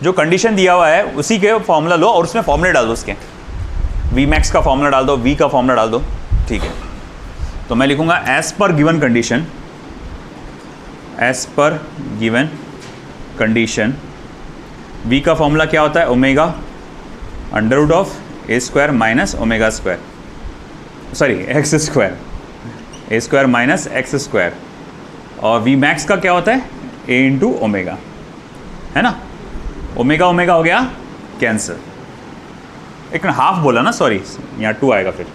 Speaker 1: जो कंडीशन दिया हुआ है उसी के फॉर्मूला लो और उसमें फॉर्मूले डाल दो उसके। वी मैक्स का फॉर्मूला डाल दो, वी का फॉर्मूला डाल दो, ठीक है। तो मैं लिखूंगा as per given condition, as per given condition, v का फॉर्मूला क्या होता है? Omega under root of a square minus omega square, sorry x square, a square minus x square. और वी मैक्स का क्या होता है? ए इंटू ओमेगा, है ना। ओमेगा ओमेगा हो गया कैंसर। एक हाफ बोला ना, सॉरी यहाँ 2 आएगा फिर,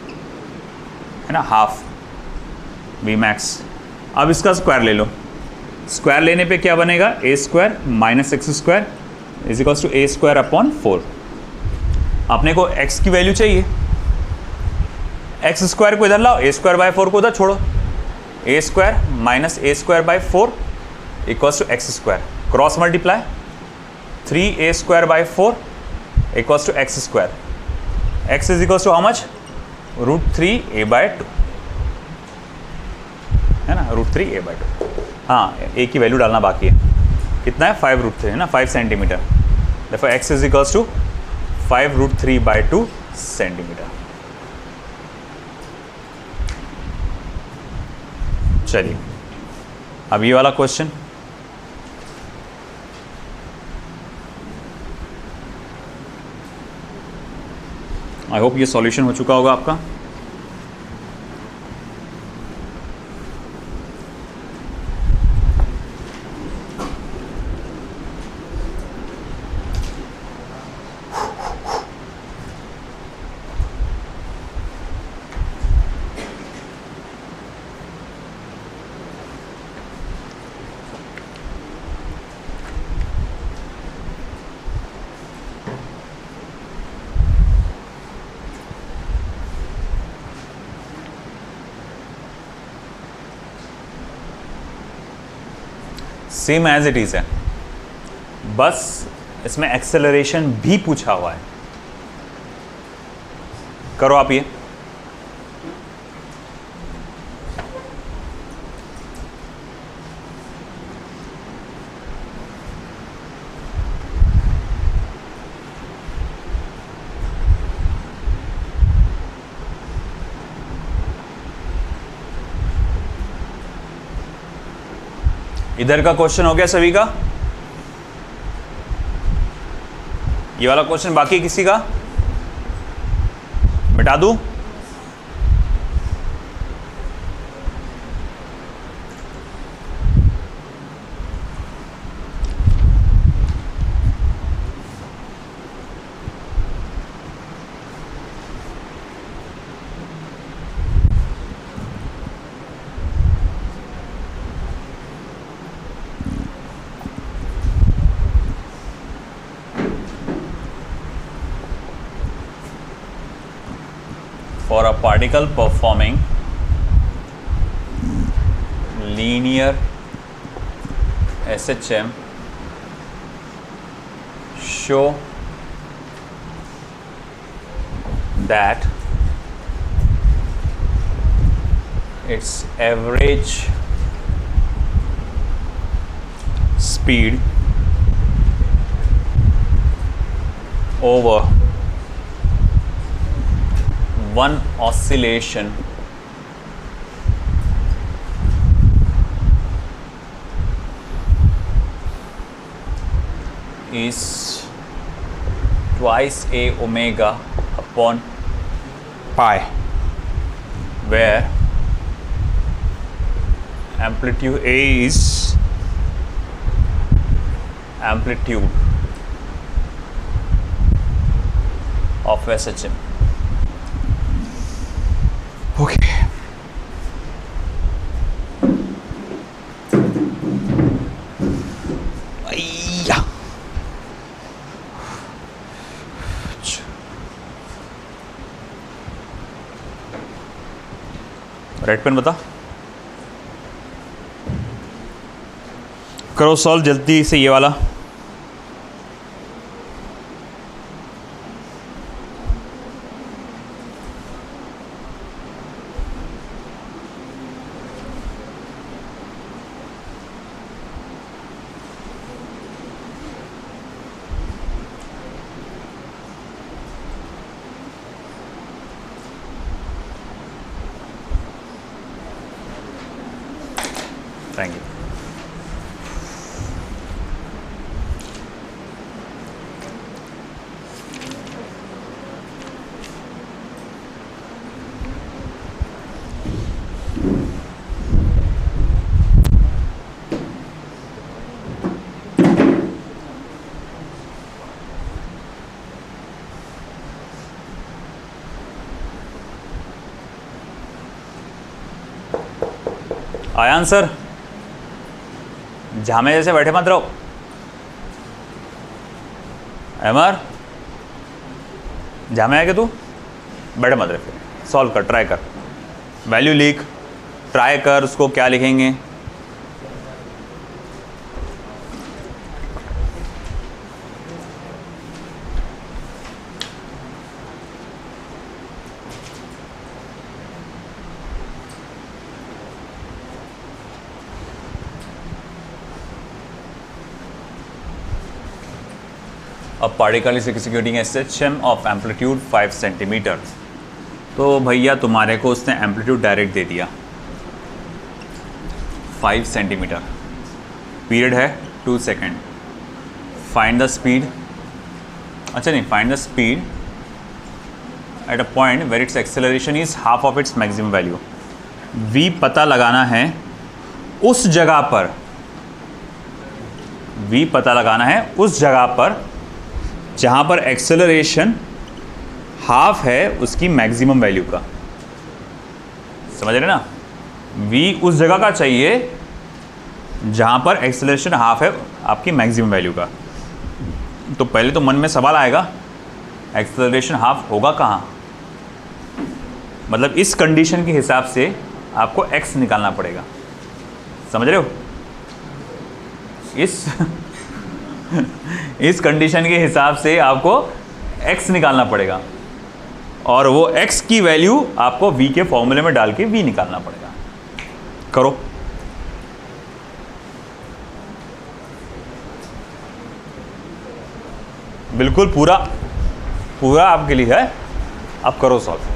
Speaker 1: है ना, हाफ वी मैक्स। अब इसका स्क्वायर ले लो। स्क्वायर लेने पे क्या बनेगा? A square minus x square is equals to a square upon 4। अपने को x की वैल्यू चाहिए, एक्स स्क्वायर को इधर लाओ, ए स्क्वायर बाय 4 को उधर छोड़ो। A square minus a square by 4 equals to x square, cross multiply 3a square by 4 equals to x square. X is equals to how much? √3a by 2, है ना, √3a by 2। हाँ, ए की value डालना बाकी है। कितना है? 5√3, है ना, 5 सेंटीमीटर। देखो x is equals to 5√3 by 2 centimetre. चलिए अब ये वाला क्वेश्चन, आई होप ये सॉल्यूशन हो चुका होगा आपका। सेम एज इट इज है, बस इसमें एक्सेलरेशन भी पूछा हुआ है। करो आप ये। इधर का क्वेश्चन हो गया सभी का? ये वाला क्वेश्चन बाकी है किसी का? मिटा दूं? For a particle performing linear SHM, show that its average speed over one oscillation is twice a omega upon pi, where amplitude A is amplitude of SHM. Okay. Red pen बता। करो solve जल्दी से ये वाला। Thank you. आया answer? झामे जैसे बैठे मत रहो। एमआर झामे आएगा तू, बैठे मत रहे, फिर सॉल्व कर, ट्राई कर, वैल्यू लिख, ट्राई कर, उसको क्या लिखेंगे। A particle is executing SHM of amplitude 5 centimetre. तो भैया तुम्हारे को उसने एम्पलीट्यूड डायरेक्ट दे दिया 5 सेंटीमीटर, पीरियड है 2 सेकेंड। फाइंड द स्पीड, अच्छा नहीं, find the speed at a point where its acceleration is half of its maximum value. v पता लगाना है उस जगह पर, v पता लगाना है उस जगह पर जहाँ पर एक्सेलरेशन हाफ है उसकी मैक्सिमम वैल्यू का। समझ रहे ना? v उस जगह का चाहिए जहाँ पर एक्सेलरेशन हाफ है आपकी मैक्सिमम वैल्यू का। तो पहले तो मन में सवाल आएगा, एक्सेलरेशन हाफ होगा कहाँ? मतलब इस कंडीशन के हिसाब से आपको x निकालना पड़ेगा। समझ रहे हो? इस कंडीशन के हिसाब से आपको x निकालना पड़ेगा और वो x की वैल्यू आपको v के फॉर्मूले में डाल के v निकालना पड़ेगा। करो। बिल्कुल पूरा पूरा आपके लिए है, आप करो सॉल्व।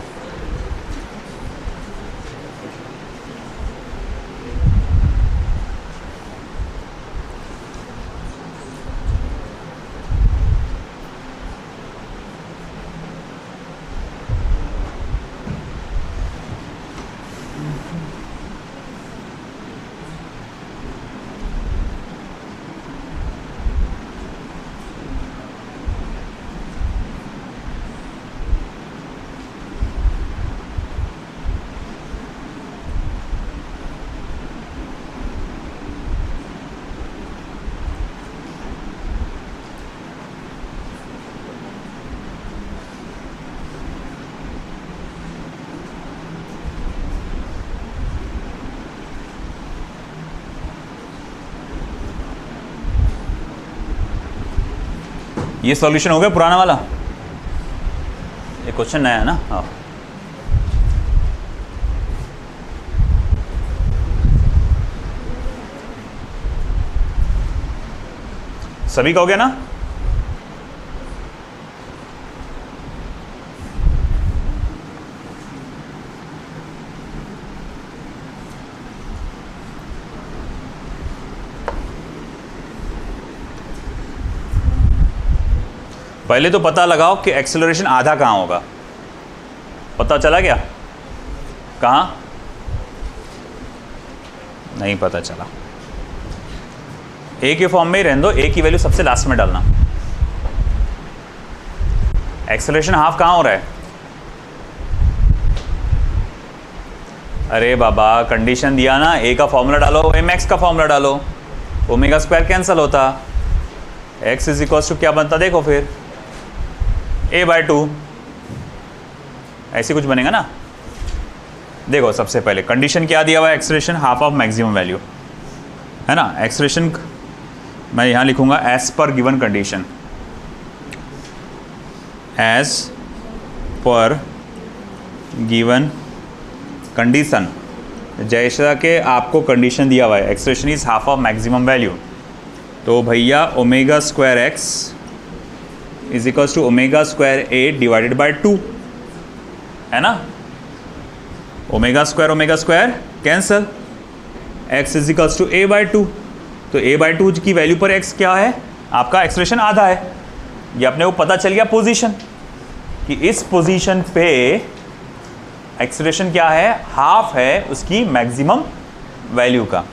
Speaker 1: ये सॉल्यूशन हो गया पुराना वाला, ये क्वेश्चन नया है ना? हाँ, सभी का हो गया ना? पहले तो पता लगाओ कि एक्सेलरेशन आधा कहाँ होगा। पता चला क्या? कहाँ? नहीं पता चला। ए के फॉर्म में ही रहने दो, ए की वैल्यू सबसे लास्ट में डालना। एक्सेलरेशन हाफ कहाँ हो रहा है? अरे बाबा कंडीशन दिया ना, ए का फॉर्मूला डालो, एम एक्स का फॉर्मूला डालो, ओमेगा स्क्वायर कैंसिल होता, एक्स इज इक्वल्स टू क्या बनता देखो, फिर a/2 ऐसे कुछ बनेगा ना। देखो सबसे पहले कंडीशन क्या दिया हुआ है, acceleration half of maximum value है ना। एक्सेलरेशन मैं यहाँ लिखूँगा as per given condition, as per given condition, जैसा कि आपको कंडीशन दिया हुआ है expression is half of maximum value, तो भैया omega square x is equals to omega square a divided by 2, है ना। Omega square cancel, x is equals to a by 2, तो ए बाय 2 की वैल्यू पर एक्स क्या है, आपका एक्सप्रेशन आधा है। ये अपने को पता चल गया पोजीशन, कि इस पोजीशन पे एक्सप्रेशन क्या है, हाफ है उसकी मैक्सिमम वैल्यू का।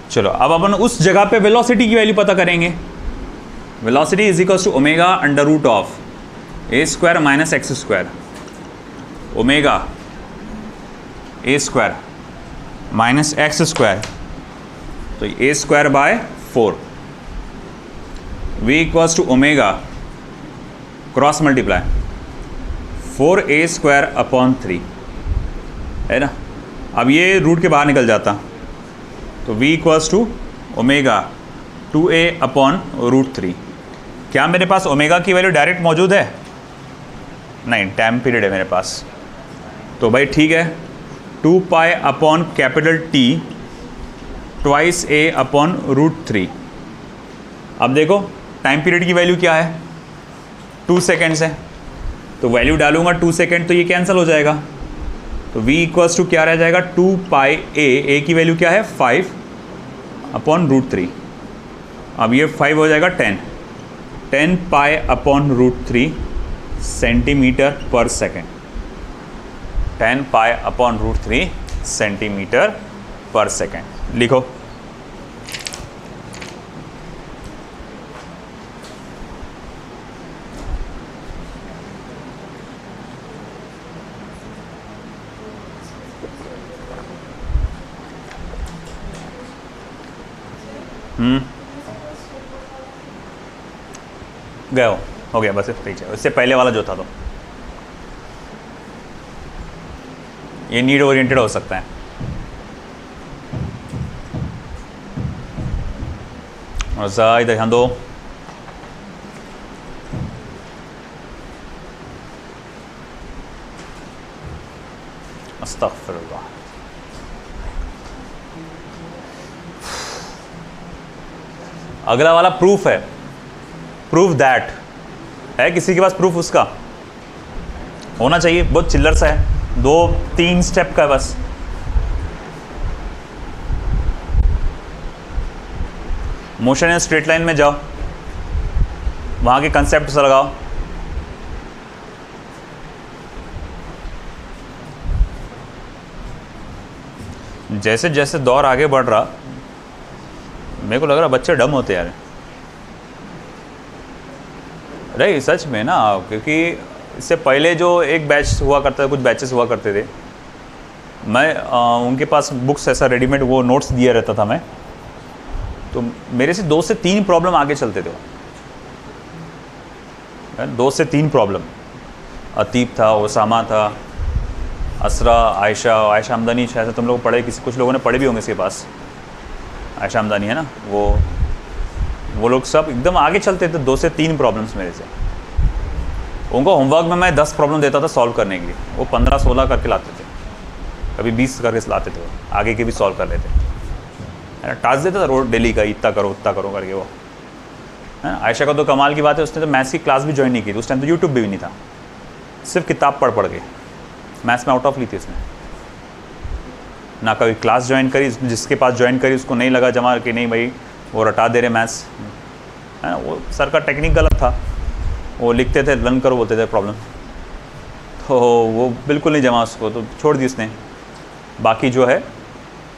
Speaker 1: चलो अब अपन उस जगह पे वेलोसिटी की वैल्यू पता करेंगे। Velocity is equals to omega under root of a square minus x square, omega a square minus x square, तो a square by 4, v equals to omega cross multiply 4a square upon 3, है ना। अब ये root के बाहर निकल जाता, तो v equals to omega 2a upon root 3। क्या मेरे पास ओमेगा की वैल्यू डायरेक्ट मौजूद है? नहीं, टाइम पीरियड है मेरे पास, तो भाई ठीक है, 2 pi upon capital T twice a upon root 3। अब देखो टाइम पीरियड की वैल्यू क्या है, 2 सेकेंड्स है, तो वैल्यू डालूंगा 2 सेकेंड तो ये कैंसिल हो जाएगा, तो v इक्वल्स टू क्या रह जाएगा, 2 पाई a की वैल्यू क्या है 5 अपॉन रूट 3। अब ये 5 हो जाएगा 10 पाई अपॉन रूट 3 सेंटीमीटर पर second, 10 pi upon root 3 centimetre पर सेकेंड। लिखो गए हो गया बस, पीछे इससे पहले वाला जो था, तो ये नीड ओरिएंटेड हो सकता है। और ज़रा इधर ध्यान दो, अस्तगफिरुल्लाह। अगला वाला प्रूफ है, प्रूफ दैट है, किसी के पास प्रूफ उसका होना चाहिए, बहुत चिल्लर सा है, 2-3 स्टेप का है बस। मोशन एंड स्ट्रेट लाइन में जाओ, वहां के कंसेप्ट से लगाओ। जैसे जैसे दौर आगे बढ़ रहा, मेरे को लग रहा बच्चे डम होते यार, नहीं सच में ना, क्योंकि इससे पहले जो एक बैच हुआ करता था, कुछ बैचेस हुआ करते थे, मैं उनके पास बुक्स ऐसा रेडीमेड वो नोट्स दिया रहता था मैं, तो मेरे से 2 से 3 प्रॉब्लम आगे चलते थे, 2 से 3 प्रॉब्लम। अतीब था, ओसामा था, असरा, आयशा हमदानी, शायद तुम लोग पढ़े, कुछ लोगों ने पढ़े भी होंगे इसके पास, आयशा हमदानी है ना, वो लोग सब एकदम आगे चलते थे। 2 से 3 प्रॉब्लम्स मेरे से, उनको होमवर्क में मैं 10 प्रॉब्लम देता था सॉल्व करने के लिए, वो 15-16 करके लाते थे, कभी 20 करके लाते थे, वो आगे के भी सॉल्व कर लेते, है ना। टास्क देता था रोज डेली का, इतना करो उतना करो करके, वो है ना। आयशा का तो कमाल की बात है, उसने तो मैथ्स की क्लास भी ज्वाइन नहीं की थी, उस टाइम तो यूट्यूब भी नहीं था, सिर्फ किताब पढ़ के मैथ्स में आउट ऑफ ली थी उसने, ना कभी क्लास ज्वाइन करी। जिसके पास ज्वाइन करी उसको नहीं लगा जमा कि नहीं भाई वो रटा दे रहे मैथ्स, है ना। वो सर का टेक्निक गलत था, वो लिखते थे लर्न करो बोलते थे प्रॉब्लम, तो वो बिल्कुल नहीं जमा उसको, तो छोड़ दी उसने। बाकी जो है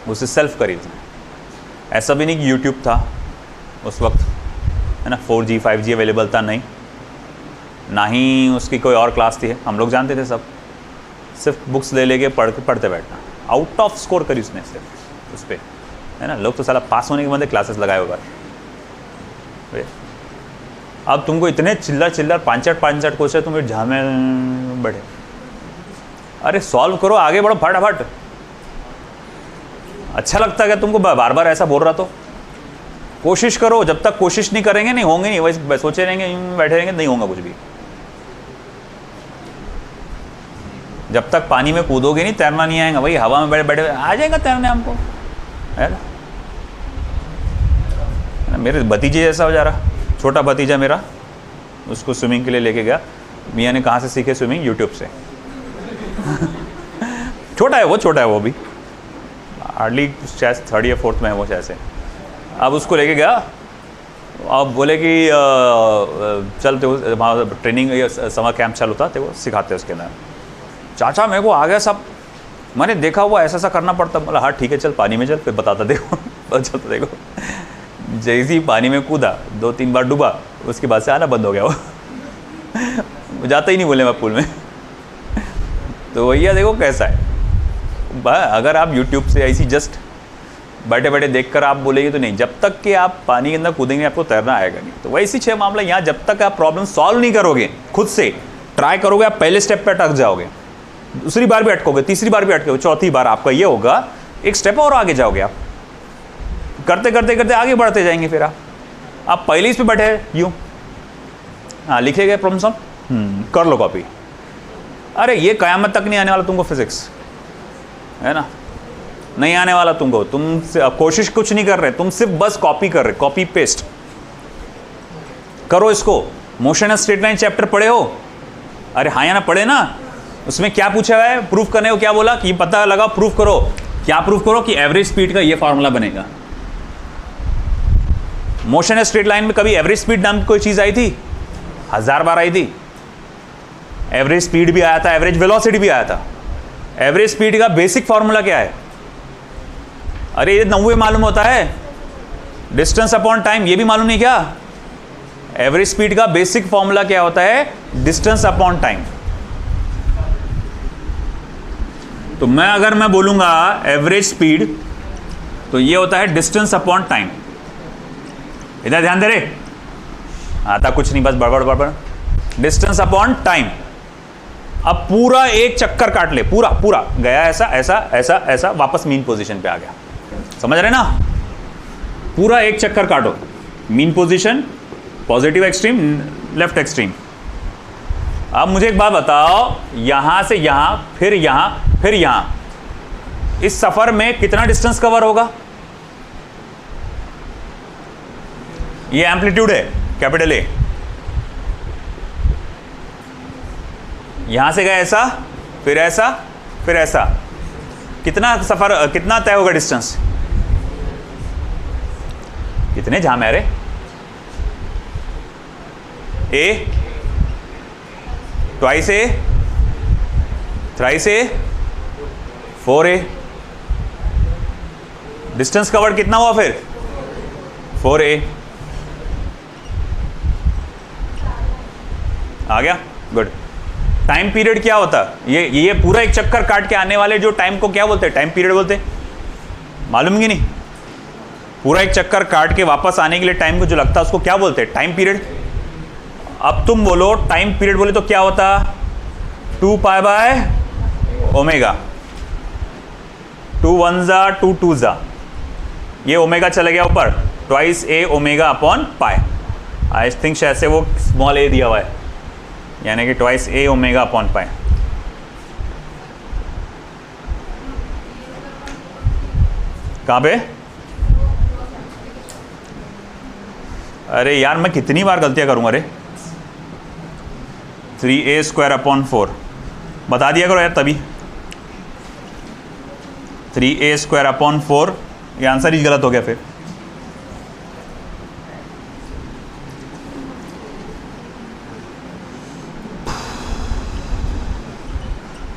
Speaker 1: उसे सेल्फ करी उसने। ऐसा भी नहीं कि यूट्यूब था उस वक्त, है ना, 4G 5G अवेलेबल था, नहीं, ना ही उसकी कोई और क्लास थी, हम लोग जानते थे सब, सिर्फ बुक्स ले लेके पढ़ते बैठना। आउट ऑफ स्कोर करी उसने सिर्फ उस पर, है ना। लोग तो साला पास होने के बंदे क्लासेस लगाए होगा। अब तुमको इतने चिल्लर 5-8 क्वेश्चन, तुम फिर झामे बैठे, अरे सॉल्व करो, आगे बढ़ो फटाफट। अच्छा लगता है क्या तुमको बार बार ऐसा बोल रहा? तो कोशिश करो, जब तक कोशिश नहीं करेंगे नहीं होंगे, नहीं वैसे सोचे रहेंगे, बैठे रहेंगे, नहीं होगा कुछ भी। जब तक पानी में कूदोगे नहीं तैरना नहीं आएगा। भाई हवा में बैठे बैठे आ जाएगा तैरने हमको, है ना? मेरे भतीजे जैसा हो जा रहा, छोटा भतीजा मेरा, उसको स्विमिंग के लिए लेके गया। मियाँ ने कहाँ से सीखे स्विमिंग? यूट्यूब से। छोटा है वो भी, हार्डली शायद 3rd या 4th में है वो शायद से। अब उसको लेके गया, अब बोले कि चलते वहाँ ट्रेनिंग या समर कैंप चालू था, तो वो सिखाते उसके अंदर। चाचा मेरे को आ गया सब, मैंने देखा हुआ ऐसा करना पड़ता। बोला हाँ ठीक है चल पानी में चल, फिर बताता देखो। चलता देखो, जैसे ही पानी में कूदा 2-3 बार डूबा, उसके बाद से आना बंद हो गया वो जाता ही नहीं बोले मैं पूल में। तो भैया देखो कैसा है, अगर आप YouTube से ऐसी जस्ट बैठे बैठे देखकर आप बोलेंगे तो नहीं, जब तक कि आप पानी के अंदर कूदेंगे आपको तैरना आएगा नहीं। तो वैसी 6 मामला यहाँ, जब तक आप प्रॉब्लम सॉल्व नहीं करोगे, खुद से ट्राई करोगे, आप पहले स्टेप पे अटक जाओगे, दूसरी बार भी अटकोगे, तीसरी बार भी अटकोगे, चौथी बार आपका ये होगा एक स्टेप और आगे जाओगे। आप करते करते करते आगे बढ़ते जाएंगे। फिर आप पहले इस पे बैठे यूं, हाँ लिखे गए प्रॉब्लम सॉल्व, कर लो कॉपी। अरे ये कयामत तक नहीं आने वाला तुमको फिजिक्स, है ना? नहीं आने वाला तुमको। तुम कोशिश कुछ नहीं कर रहे, तुम सिर्फ बस कॉपी कर रहे, कॉपी पेस्ट करो इसको। Motion and straight line chapter पढ़े हो? अरे हाँ या ना पढ़े ना? उसमें क्या पूछा हुआ है? प्रूफ करने को क्या बोला कि पता लगा, प्रूफ करो। क्या प्रूफ करो? कि एवरेज स्पीड का ये फॉर्मूला बनेगा। मोशन एंड स्ट्रेट लाइन में कभी एवरेज स्पीड नाम की कोई चीज आई थी? 1000 बार आई थी। एवरेज स्पीड भी आया था, एवरेज वेलोसिटी भी आया था। एवरेज स्पीड का बेसिक फॉर्मूला क्या है? अरे ये 90 मालूम होता है, डिस्टेंस अपॉन टाइम ये भी मालूम नहीं क्या? एवरेज स्पीड का बेसिक फॉर्मूला क्या होता है? Distance upon time. तो अगर मैं बोलूंगा एवरेज स्पीड, तो ये होता है डिस्टेंस अपॉन टाइम। इधर ध्यान दे रहे, आता कुछ नहीं, बस बड़बड़। Distance upon time. अब पूरा एक चक्कर काट ले, पूरा गया ऐसा ऐसा ऐसा ऐसा, वापस मीन पोजीशन पे आ गया। समझ रहे ना? पूरा एक चक्कर काटो, mean position, positive extreme, left extreme. अब मुझे एक बात बताओ, यहां से यहां, फिर यहां, फिर यहां, इस सफर में कितना डिस्टेंस कवर होगा? ये एम्पलीट्यूड है कैपिटल ए। यहां से गए ऐसा, फिर ऐसा, फिर ऐसा, कितना सफर, कितना तय होगा डिस्टेंस? कितने जाम है? अरे ए, ट्वाइस ए, थ्राइस ए, 4a। डिस्टेंस कवर्ड कितना हुआ फिर? 4a। आ गया? गुड। टाइम पीरियड क्या होता है? ये पूरा एक चक्कर काट के आने वाले जो टाइम को क्या बोलते हैं? टाइम पीरियड बोलते हैं। मालूम कि नहीं? पूरा एक चक्कर काट के वापस आने के लिए टाइम को जो लगता है उसको क्या बोलते हैं? Time period. अब तुम बोलो टाइम पीरियड बोले तो क्या होता? 2 पाई बाय ओमेगा, 2 1 जा 2 2 जा, ये ओमेगा चला गया ऊपर, twice A omega upon pi. I think शायद से वो स्मॉल ए दिया हुआ है, यानी कि ट्वाइस ए ओमेगा अपॉन पाई। कहां पे? अरे यार मैं कितनी बार गलतियां करूंगा? अरे 3a स्क्वायर अपॉन 4 बता दिया करो यार तभी। 3a स्क्वायर अपॉन 4, ये आंसर ही गलत हो गया फिर।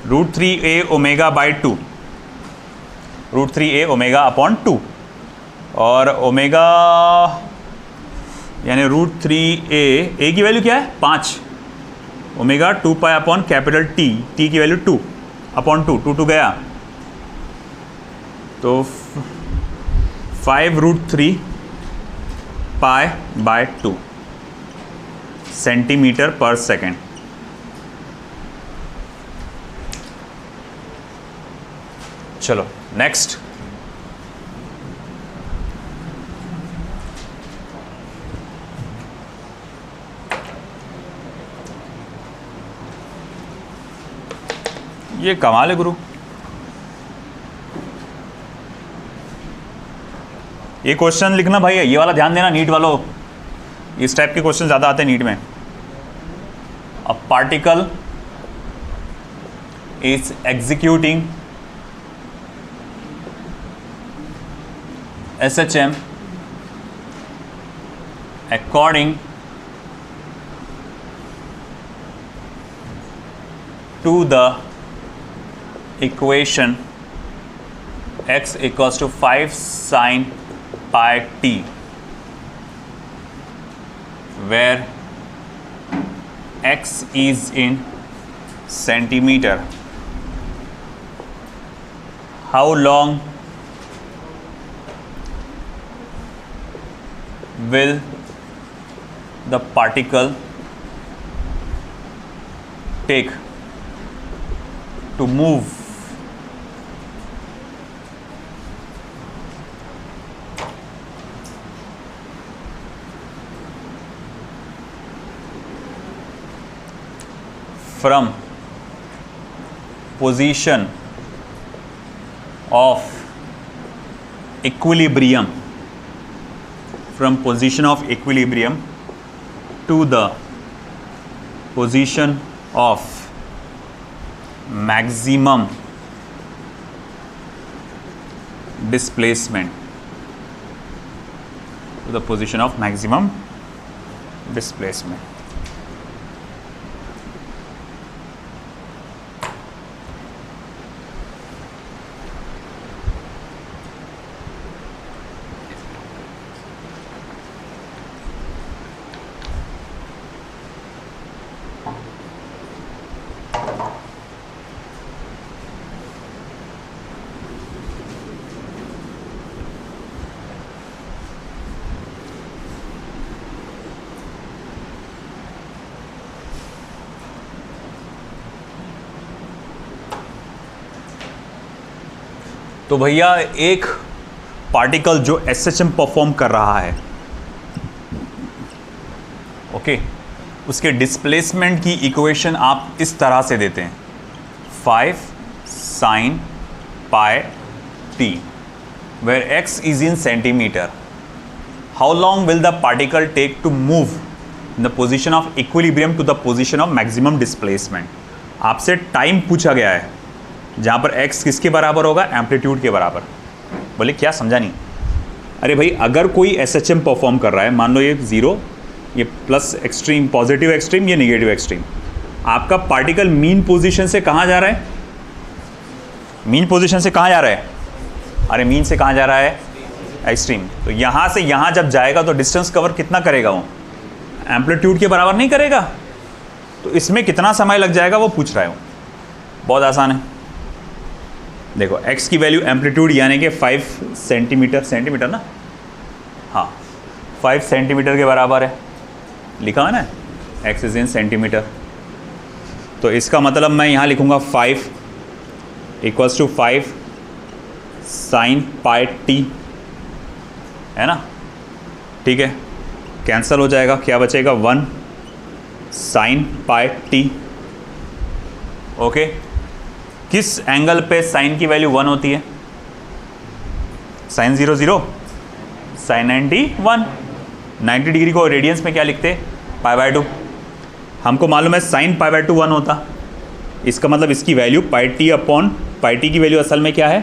Speaker 1: √3a omega by 2, √3a omega upon 2, और ओमेगा यानी √3a की वैल्यू क्या है? 5, omega 2 pi upon capital T, T की वैल्यू 2 अपॉन 2, 2 2 गया तो 5√3 पाई बाय 2 सेंटीमीटर पर सेकेंड। चलो नेक्स्ट। ये कमाल है गुरु। ये क्वेश्चन लिखना भाई, ये वाला ध्यान देना नीट वालों, इस टाइप के क्वेश्चन ज़्यादा आते हैं नीट में। A particle is executing SHM according to the equation x equals to 5 sin pi t, where x is in centimeter. How long will the particle take to move from position of equilibrium to the position of maximum displacement, तो भैया एक particle जो SHM perform कर रहा है, okay, उसके displacement की equation आप इस तरह से देते हैं 5 sin pi t, where x is in centimeter. How long will the particle take to move in the position of equilibrium to the position of maximum displacement? आपसे टाइम पूछा गया है जहाँ पर x किसके बराबर होगा, एम्पलीट्यूड के बराबर। बोले क्या समझा नहीं? अरे भाई अगर कोई SHM परफॉर्म कर रहा है, मान लो ये 0, ये प्लस एक्सट्रीम, पॉजिटिव एक्सट्रीम, ये नेगेटिव एक्सट्रीम, आपका पार्टिकल मीन पोजीशन से कहाँ जा रहा है? मीन पोजीशन से कहाँ जा रहा है? अरे मीन से कहाँ जा रहा है? एक्सट्रीम। तो यहाँ से यहाँ जब जाएगा तो डिस्टेंस कवर कितना करेगा वो? एम्पलीट्यूड के बराबर नहीं करेगा। तो इसमें कितना समय लग जाएगा वो पूछ रहा है वो। बहुत आसान है, देखो x की वैल्यू एम्पलीट्यूड यानी कि 5 सेंटीमीटर ना, हाँ 5 सेंटीमीटर के बराबर है, लिखा है ना, x इज इन सेंटीमीटर। तो इसका मतलब मैं यहाँ लिखूँगा 5 equals to 5 sine pi t, है ना, ठीक है, कैंसिल हो जाएगा, क्या बचेगा 1 साइन पाई t। ओके, किस एंगल पे साइन की वैल्यू 1 होती है? साइन 0 0, साइन 90 डिग्री को रेडियंस में क्या लिखते? π/2। हमको मालूम है साइन π/2 1 होता, इसका मतलब इसकी वैल्यू πt अपॉन πt की वैल्यू असल में क्या है?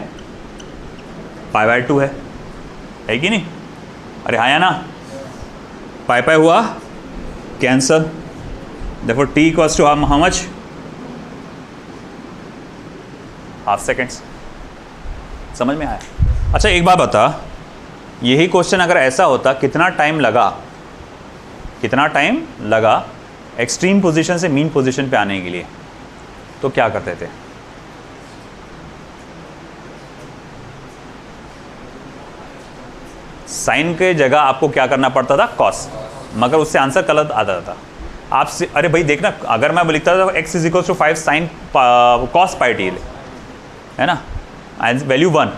Speaker 1: π/2 है कि नहीं? अरे हाँ या ना, पाई हुआ कैंसल, देखो t equals to how much? Half seconds. समझ में आया? अच्छा एक बात बता, यही क्वेश्चन अगर ऐसा होता, कितना टाइम लगा एक्सट्रीम पोजीशन से मीन पोजीशन पे आने के लिए, तो क्या करते थे? साइन के जगह आपको क्या करना पड़ता था? कॉस, मगर उससे आंसर गलत आता था आपसे। अरे भाई देखना, अगर मैं लिखता था x is equal to 5 sine cos pi t, है ना, वैल्यू 1,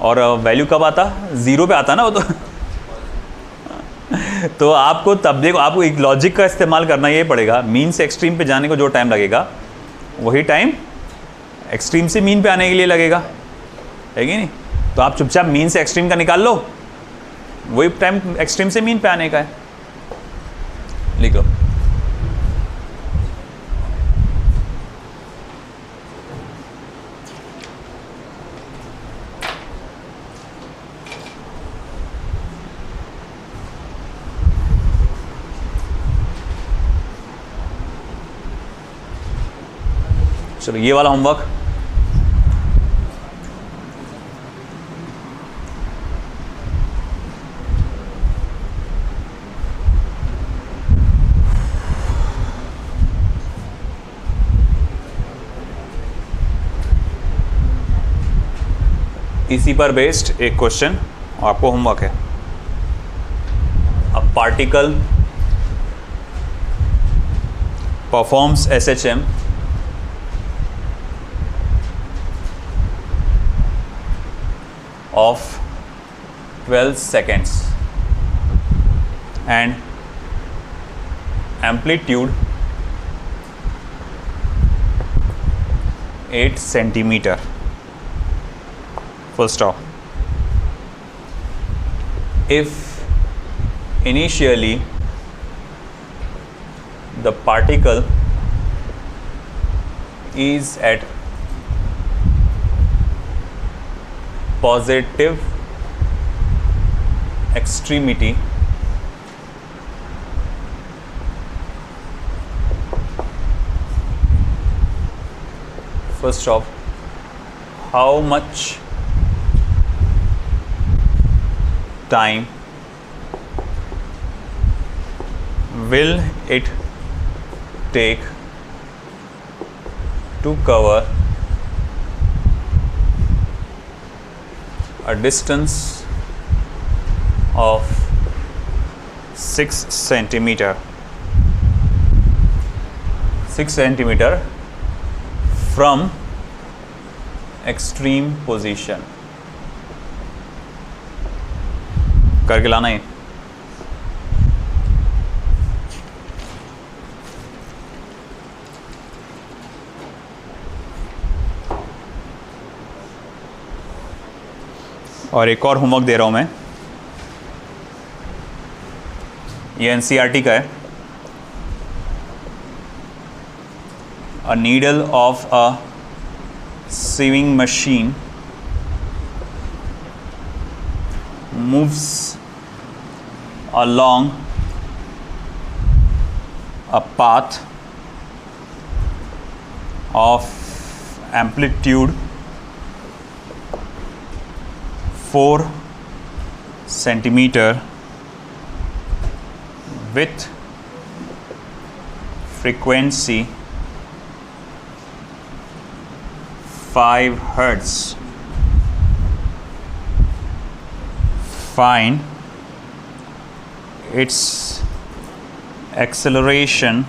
Speaker 1: और वैल्यू कब आता? 0 पे आता ना वो तो तो आपको तब देखो, आपको एक लॉजिक का इस्तेमाल करना ये पड़ेगा, मीन से एक्सट्रीम पे जाने को जो टाइम लगेगा वही टाइम एक्सट्रीम से मीन पे आने के लिए लगेगा, है कि नहीं? तो आप चुपचाप मीन से एक्सट्रीम का निकाल लो, वही टाइम एक्सट्रीम से मीन पे आने का है। लिख लो। चलो ये वाला होमवर्क इसी पर बेस्ड एक क्वेश्चन आपको होमवर्क है। A particle performs SHM of 12 seconds and amplitude 8 centimeter. Full stop. If initially the particle is at positive extremity, first off, how much time will it take to cover a distance of 6 centimeter from extreme position? करके लाना है। और एक और homework दे रहा हूं मैं, ये NCERT का है। A needle of a sewing machine moves along a path of amplitude 4 centimeter with frequency 5 hertz. Find its acceleration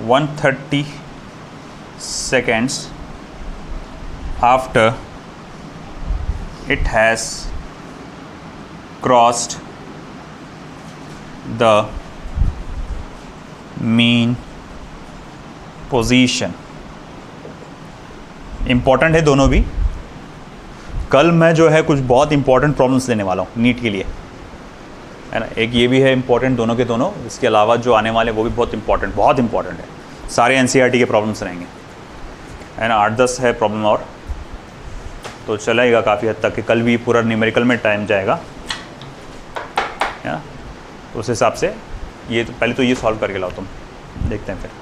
Speaker 1: (130 seconds) after it has crossed the mean position. Important है दोनों भी। कल मैं जो है कुछ बहुत इंपॉर्टेंट प्रॉब्लम्स लेने वाला हूँ नीट के लिए, है ना। एक ये भी है इंपॉर्टेंट, दोनों के दोनों। इसके अलावा जो आने वाले वो भी बहुत इंपॉर्टेंट है। सारे NCERT के प्रॉब्लम्स रहेंगे, है ना। 8-10 है प्रॉब्लम और, तो चलेगा काफ़ी हद तक कि कल भी पूरा न्यूमेरिकल में टाइम जाएगा, है ना। तो उस हिसाब से ये तो पहले तो ये सॉल्व करके लाओ तुम, देखते हैं फिर।